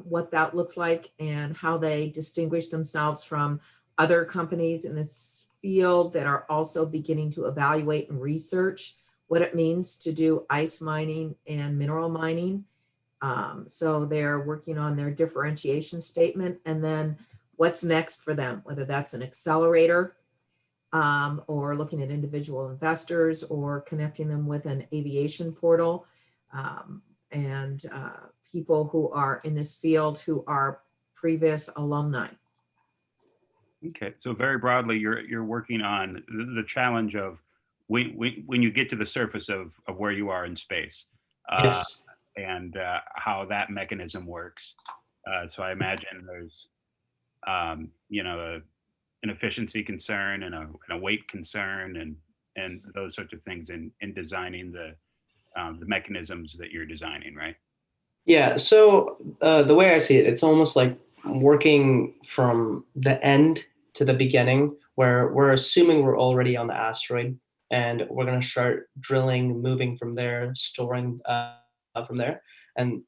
Speaker 1: what that looks like and how they distinguish themselves from other companies in this field that are also beginning to evaluate and research what it means to do ice mining and mineral mining. So they're working on their differentiation statement, and then what's next for them, whether that's an accelerator or looking at individual investors or connecting them with an aviation portal and people who are in this field who are previous alumni.
Speaker 6: Okay, so very broadly, you're working on the challenge of when you get to the surface of where you are in space.
Speaker 8: yes.
Speaker 6: and how that mechanism works. So I imagine there's, an efficiency concern and a weight concern and those sorts of things in designing the mechanisms that you're designing, right?
Speaker 8: Yeah, so the way I see it, it's almost like working from the end to the beginning, where we're assuming we're already on the asteroid, and we're going to start drilling, moving from there, storing from there. And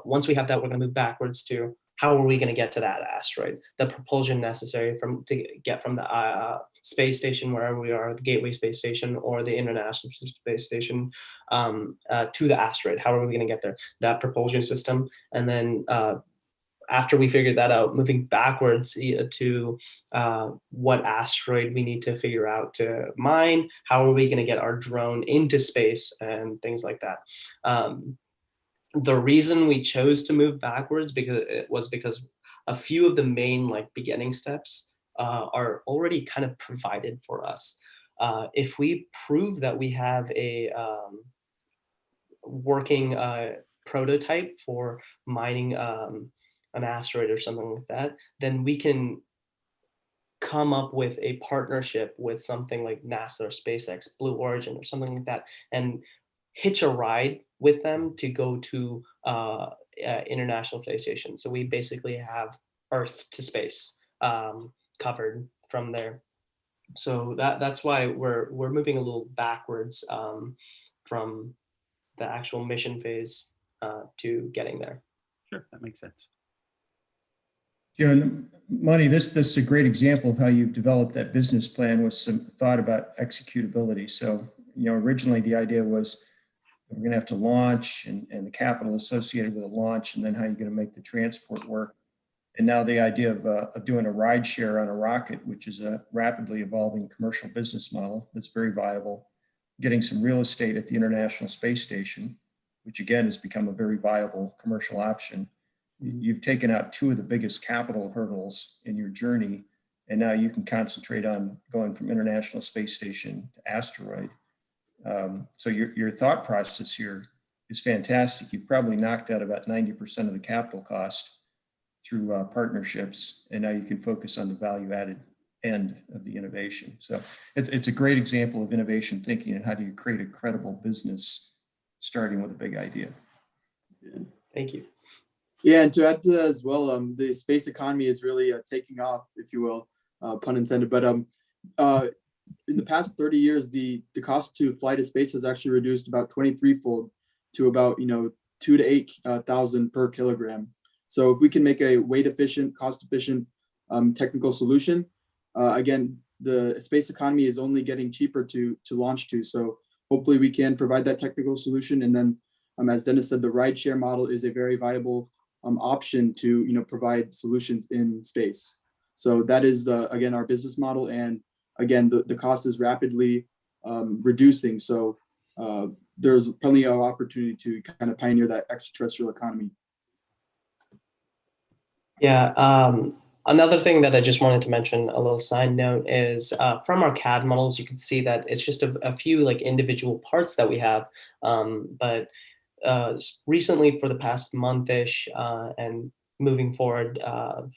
Speaker 8: once we have that, we're going to move backwards to how are we going to get to that asteroid, the propulsion necessary to get from the space station, wherever we are, the Gateway Space Station or the International Space Station, to the asteroid. How are we going to get there? That propulsion system. And then after we figure that out, moving backwards to what asteroid we need to figure out to mine, how are we going to get our drone into space and things like that. The reason we chose to move backwards because a few of the main beginning steps are already kind of provided for us. If we prove that we have a working prototype for mining an asteroid or something like that, then we can come up with a partnership with something like NASA or SpaceX, Blue Origin or something like that, and hitch a ride with them to go to International Space Station. So we basically have Earth to space covered from there. So that's why we're moving a little backwards from the actual mission phase to getting there.
Speaker 6: Sure, that makes sense.
Speaker 9: Money, this is a great example of how you've developed that business plan with some thought about executability. So, originally the idea was we're going to have to launch and the capital associated with a launch, and then how you're going to make the transport work. And now the idea of doing a ride share on a rocket, which is a rapidly evolving commercial business model that's very viable, getting some real estate at the International Space Station, which again has become a very viable commercial option. You've taken out two of the biggest capital hurdles in your journey, and now you can concentrate on going from International Space Station to asteroid. So your thought process here is fantastic. You've probably knocked out about 90% of the capital cost through partnerships, and now you can focus on the value-added end of the innovation. So it's a great example of innovation thinking and how do you create a credible business starting with a big idea.
Speaker 7: Yeah.
Speaker 8: Thank you.
Speaker 7: Yeah, and to add to that as well, the space economy is really taking off, if you will, pun intended. But in the past 30 years, the cost to fly to space has actually reduced about 23-fold to about 2,000 to 8,000 per kilogram. So if we can make a weight efficient, cost efficient technical solution, again, the space economy is only getting cheaper to launch to. So hopefully we can provide that technical solution. And then, as Dennis said, the rideshare model is a very viable option to provide solutions in space. So that is again our business model, and again the cost is rapidly reducing. So there's plenty of opportunity to kind of pioneer that extraterrestrial economy.
Speaker 8: Yeah. Another thing that I just wanted to mention, a little side note, is from our CAD models, you can see that it's just a few individual parts that we have. But recently, for the past month-ish and moving forward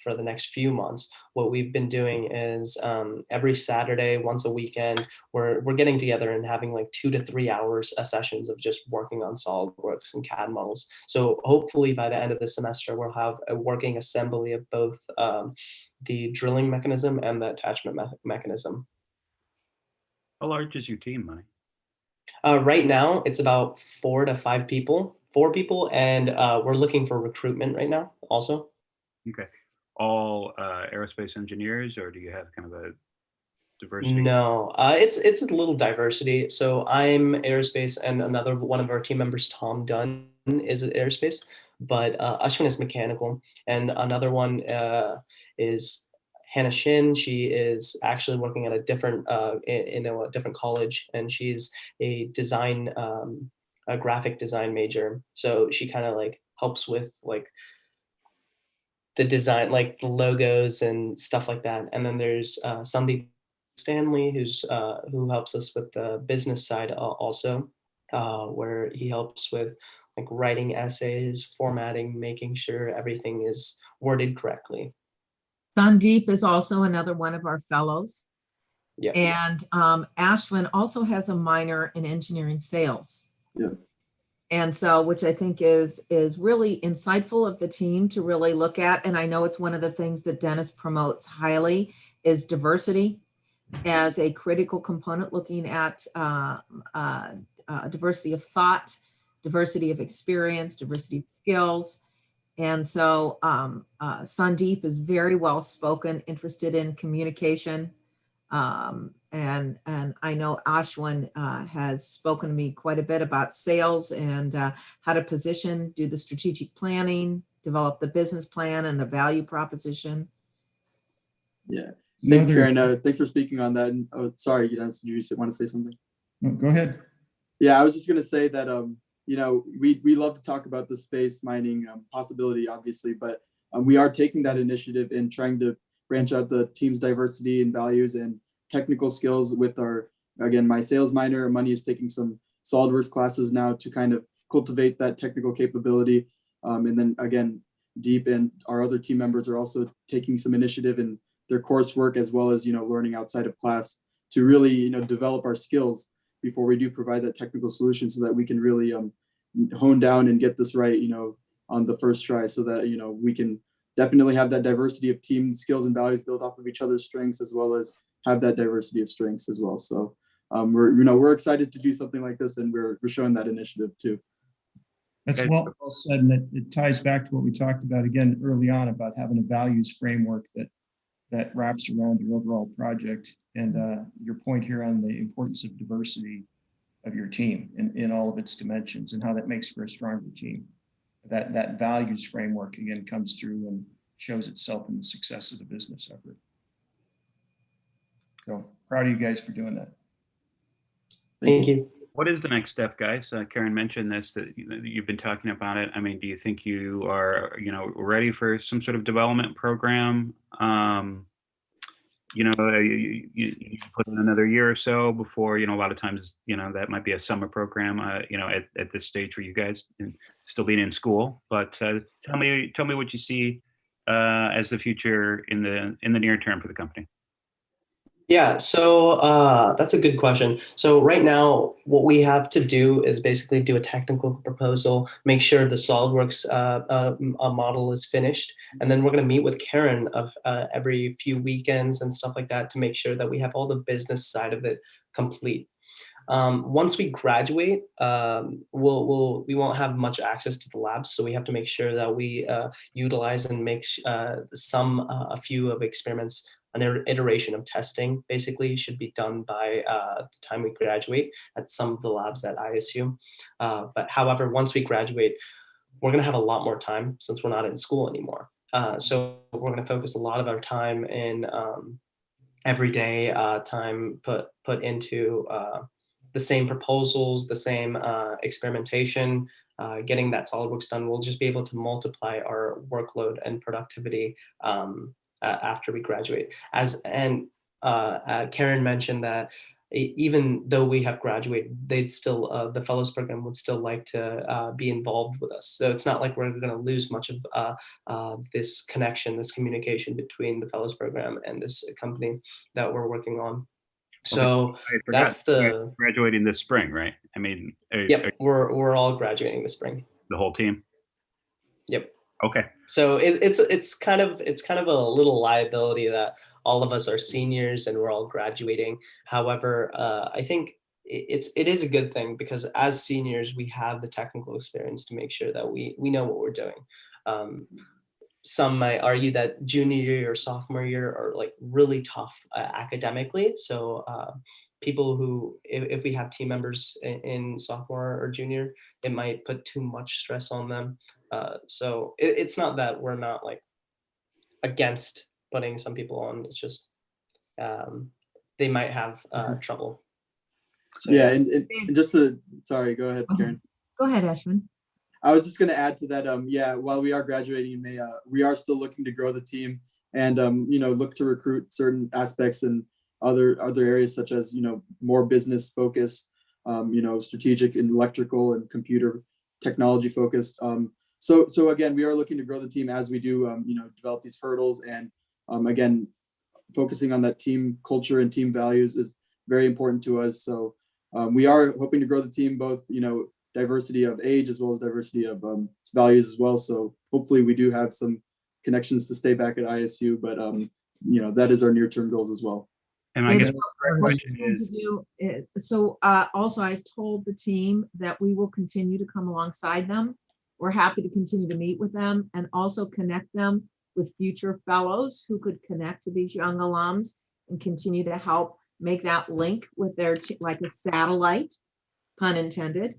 Speaker 8: for the next few months, what we've been doing is every Saturday, once a weekend, we're getting together and having 2 to 3 hours sessions of just working on SolidWorks and CAD models. So hopefully by the end of the semester, we'll have a working assembly of both the drilling mechanism and the attachment mechanism.
Speaker 6: How large is your team, Money?
Speaker 8: Right now, it's about 4 to 5 people, 4 people, and we're looking for recruitment right now also.
Speaker 6: Okay. All aerospace engineers, or do you have kind of a diversity?
Speaker 8: No, it's a little diversity. So I'm aerospace, and another one of our team members, Tom Dunn, is aerospace, but Ashwin is mechanical, and another one is Hannah Shin. She is actually working at a different in a different college, and she's a design a graphic design major. So she kind of helps with the design, the logos and stuff like that. And then there's Sandeep Stanley, who helps us with the business side also, where he helps with like writing essays, formatting, making sure everything is worded correctly.
Speaker 1: Sandeep is also another one of our fellows.
Speaker 8: Yeah.
Speaker 10: And Ashwin also has a minor in engineering sales.
Speaker 7: Yeah.
Speaker 10: And so, which I think is really insightful of the team to really look at. And I know it's one of the things that Dennis promotes highly is diversity as a critical component, looking at diversity of thought, diversity of experience, diversity of skills. And so Sandeep is very well spoken, interested in communication. And I know Ashwin has spoken to me quite a bit about sales and how to position, do the strategic planning, develop the business plan and the value proposition.
Speaker 7: Yeah. Thanks,
Speaker 9: Another-
Speaker 7: Karen. Thanks for speaking on that. And, oh, sorry, you want to say something?
Speaker 9: No, go ahead.
Speaker 7: Yeah, I was just going to say that, you know, we love to talk about the space mining possibility, obviously, but we are taking that initiative in trying to branch out the team's diversity and values and technical skills with our, again, my sales minor. Money is taking some SolidWorks classes now to kind of cultivate that technical capability. And then again, Deep and our other team members are also taking some initiative in their coursework, as well as, you know, learning outside of class to really, you know, develop our skills before we do provide that technical solution, so that we can really hone down and get this right, you know, on the first try, so that, you know, we can definitely have that diversity of team skills and values built off of each other's strengths, as well as have that diversity of strengths as well. So we're excited to do something like this, and we're showing that initiative too.
Speaker 9: That's
Speaker 6: Okay.
Speaker 9: well said, and it ties back to what we talked about again early on about having a values framework that wraps around your overall project, and your point here on the importance of diversity of your team in all of its dimensions and how that makes for a stronger team. That values framework again comes through and shows itself in the success of the business effort. So proud of you guys for doing that.
Speaker 8: Thank you.
Speaker 6: What is the next step, guys? Karen mentioned this, that you've been talking about it. I mean, do you think you are, you know, ready for some sort of development program? You know, you put in another year or so before, you know, a lot of times, you know, that might be a summer program, you know, at this stage for you guys and still being in school. But tell me what you see as the future in the near term for the company.
Speaker 8: Yeah, so that's a good question. So right now, what we have to do is basically do a technical proposal, make sure the SolidWorks model is finished, and then we're going to meet with Karen of every few weekends and stuff like that to make sure that we have all the business side of it complete. Once we graduate, we won't have much access to the labs, so we have to make sure that we utilize and make a few of experiments. An iteration of testing basically should be done by the time we graduate at some of the labs at ISU. But however, once we graduate, we're going to have a lot more time since we're not in school anymore. So we're going to focus a lot of our time in everyday time put into the same proposals, the same experimentation, getting that SolidWorks done. We'll just be able to multiply our workload and productivity after we graduate. Karen mentioned that even though we have graduated, they'd still the fellows program would still like to be involved with us. So it's not like we're going to lose much of this connection, this communication between the fellows program and this company that we're working on. So that's the
Speaker 6: graduating this spring, right? I mean,
Speaker 8: we're all graduating this spring.
Speaker 6: The whole team.
Speaker 8: Yep.
Speaker 6: Okay.
Speaker 8: So it's kind of a little liability that all of us are seniors and we're all graduating. However, I think it is a good thing because as seniors we have the technical experience to make sure that we know what we're doing. Some might argue that junior year or sophomore year are like really tough academically. So people who, if we have team members in sophomore or junior, it might put too much stress on them. So it's not that we're not like against putting some people on. It's just they might have trouble. So,
Speaker 7: yeah, and just to, sorry, go ahead, Karen.
Speaker 1: Go ahead, Ashwin.
Speaker 7: I was just going to add to that. Yeah, while we are graduating in May, we are still looking to grow the team and you know, look to recruit certain aspects and other areas such as, you know, more business focused, you know, strategic and electrical and computer technology focused. So again, we are looking to grow the team as we do, develop these hurdles, and again, focusing on that team culture and team values is very important to us. So we are hoping to grow the team, both, diversity of age as well as diversity of values as well. So hopefully we do have some connections to stay back at ISU, but that is our near-term goals as well.
Speaker 6: And I guess
Speaker 1: David,
Speaker 6: the
Speaker 1: what
Speaker 6: question
Speaker 1: we're going
Speaker 6: is,
Speaker 1: to do also I told the team that we will continue to come alongside them. We're happy to continue to meet with them and also connect them with future fellows who could connect to these young alums and continue to help make that link with their like a satellite, pun intended,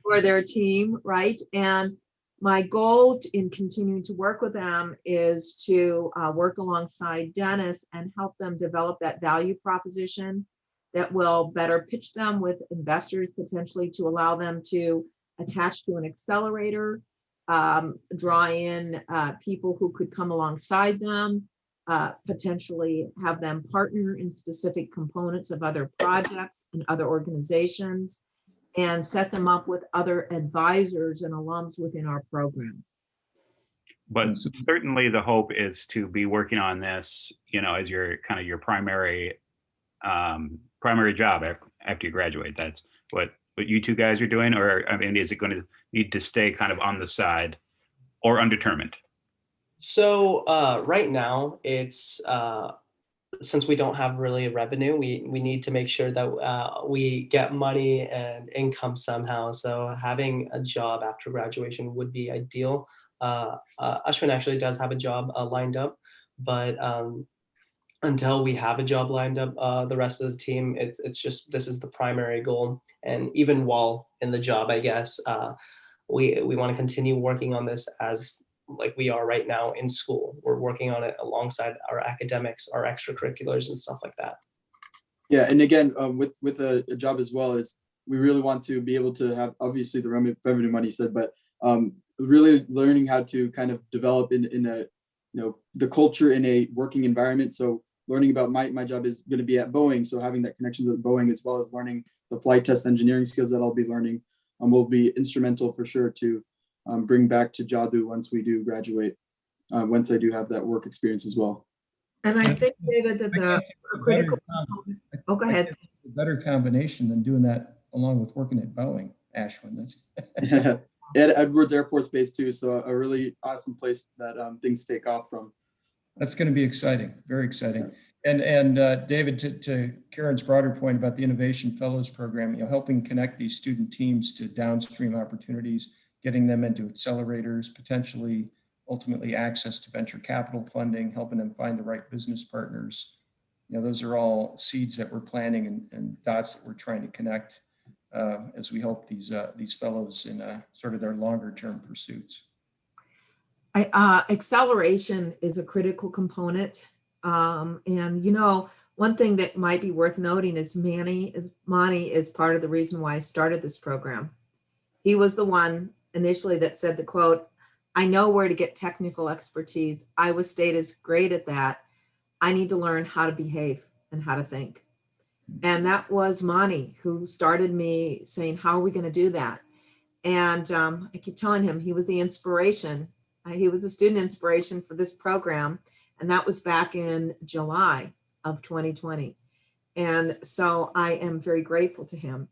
Speaker 1: for their team, right? And my goal in continuing to work with them is to work alongside Dennis and help them develop that value proposition that will better pitch them with investors, potentially to allow them to attach to an accelerator, draw in people who could come alongside them, potentially have them partner in specific components of other projects and other organizations, and set them up with other advisors and alums within our program.
Speaker 6: but certainly the hope is to be working on this, as your kind of your primary job after you graduate. That's what you two guys are doing, or I mean, is it going to need to stay kind of on the side or undetermined?
Speaker 8: So right now, it's since we don't have really a revenue, we need to make sure that we get money and income somehow. So having a job after graduation would be ideal. Ashwin actually does have a job lined up, but until we have a job lined up, the rest of the team, it's just, this is the primary goal. And even while in the job, I guess, we want to continue working on this as like we are right now in school. We're working on it alongside our academics, our extracurriculars and stuff like that.
Speaker 7: Yeah, and again, with a job as well, is we really want to be able to have, obviously the revenue money said, but really learning how to kind of develop in a, the culture in a working environment. So learning about my job is going to be at Boeing. So having that connection to Boeing, as well as learning the flight test engineering skills that I'll be learning, will be instrumental for sure to bring back to Jadu once we do graduate, once I do have that work experience as well.
Speaker 1: And I think, David, that the critical, go ahead.
Speaker 9: A better combination than doing that along with working at Boeing, Ashwin. That's
Speaker 7: at Edwards Air Force Base too. So a really awesome place that things take off from.
Speaker 9: That's going to be exciting, very exciting. And David, to Karen's broader point about the Innovation Fellows Program, helping connect these student teams to downstream opportunities, getting them into accelerators, potentially ultimately access to venture capital funding, helping them find the right business partners. Those are all seeds that we're planting and dots that we're trying to connect as we help these fellows in sort of their longer term pursuits.
Speaker 1: Acceleration is a critical component. And one thing that might be worth noting is Mani is part of the reason why I started this program. He was the one initially that said the quote, "I know where to get technical expertise. Iowa State is great at that. I need to learn how to behave and how to think." And that was Mani who started me saying, how are we going to do that? And I keep telling him he was the inspiration. He was the student inspiration for this program. And that was back in July of 2020. And so I am very grateful to him.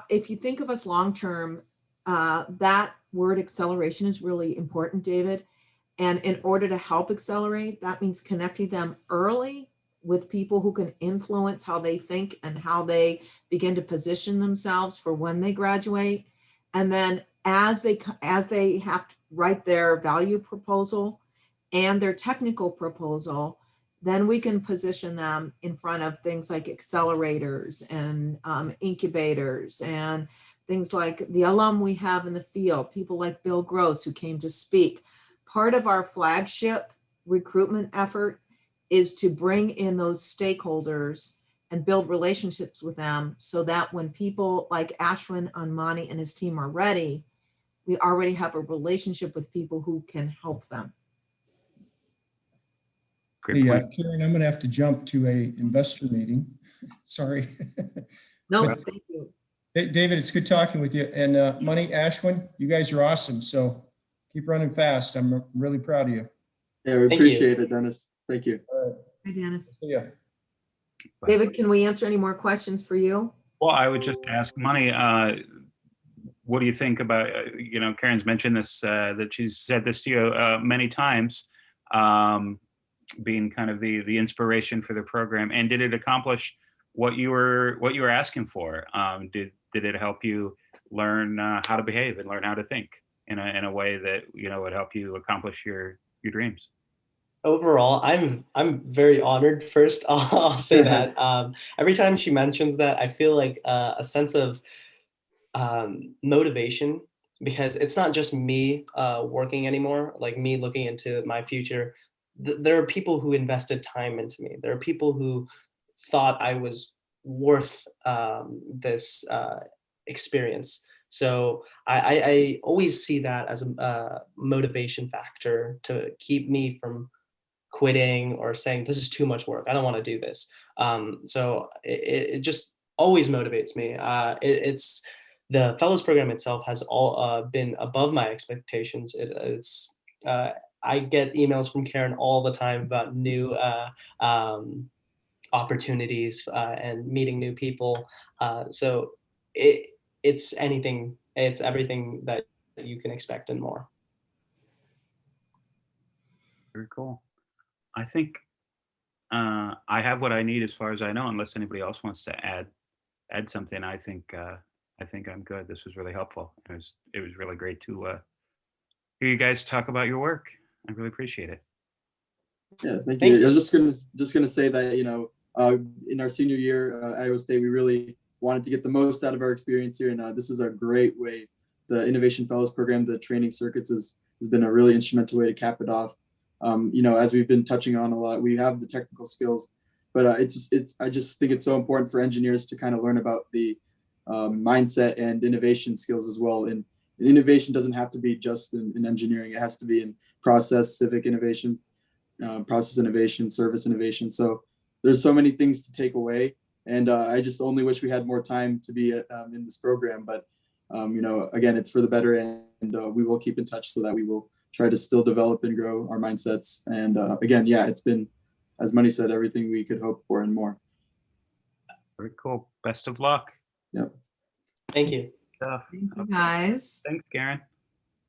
Speaker 1: If you think of us long-term, that word acceleration is really important, David. And in order to help accelerate, that means connecting them early with people who can influence how they think and how they begin to position themselves for when they graduate. And then as they have to write their value proposal and their technical proposal, then we can position them in front of things like accelerators and incubators and things like the alum we have in the field, people like Bill Gross who came to speak. Part of our flagship recruitment effort is to bring in those stakeholders and build relationships with them so that when people like Ashwin, Mani, and his team are ready, we already have a relationship with people who can help them.
Speaker 9: Hey, Karen, I'm going to have to jump to a investor meeting. Sorry.
Speaker 1: No,
Speaker 9: But
Speaker 1: thank you.
Speaker 9: David, it's good talking with you. And Money, Ashwin, you guys are awesome. So keep running fast. I'm really proud of you.
Speaker 7: Yeah, we
Speaker 8: Thank you.
Speaker 7: appreciate it, Dennis. Thank you.
Speaker 10: Hi, Dennis.
Speaker 9: Yeah.
Speaker 10: David, can we answer any more questions for you?
Speaker 6: Well, I would just ask Money, what do you think about, Karen's mentioned this, that she's said this to you many times, being kind of the inspiration for the program. And did it accomplish what you were asking for? Did it help you learn how to behave and learn how to think in a way that, would help you accomplish your dreams?
Speaker 8: Overall, I'm very honored. First, I'll say that every time she mentions that, I feel like a sense of motivation, because it's not just me working anymore, like me looking into my future. There are people who invested time into me. There are people who thought I was worth this experience. So I always see that as a motivation factor to keep me from quitting or saying this is too much work, I don't want to do this. So it just always motivates me. It's the fellows program itself has all been above my expectations. It's I get emails from Karen all the time about new opportunities and meeting new people. So it's everything that you can expect and more.
Speaker 6: Very cool. I think I have what I need as far as I know, unless anybody else wants to add something. I think I'm good. This was really helpful. It was really great to hear you guys talk about your work. I really appreciate it.
Speaker 7: Yeah, thank
Speaker 8: Thank
Speaker 7: you.
Speaker 8: you.
Speaker 7: I was just gonna say that in our senior year at Iowa State, we really wanted to get the most out of our experience here, and this is a great way. The Innovation Fellows Program, the training circuits, has been a really instrumental way to cap it off. As we've been touching on a lot, we have the technical skills, but I just think it's so important for engineers to kind of learn about the mindset and innovation skills as well. And innovation doesn't have to be just in engineering; it has to be in process, civic innovation, process innovation, service innovation. So there's so many things to take away, and I just only wish we had more time to be in this program. But again, it's for the better, and we will keep in touch so that we will try to still develop and grow our mindsets. And again, yeah, it's been, as Money said, everything we could hope for and more.
Speaker 6: Very cool. Best of luck.
Speaker 7: Yep.
Speaker 8: Thank you.
Speaker 6: Stuff.
Speaker 10: Thank you, guys.
Speaker 6: Thanks, Karen.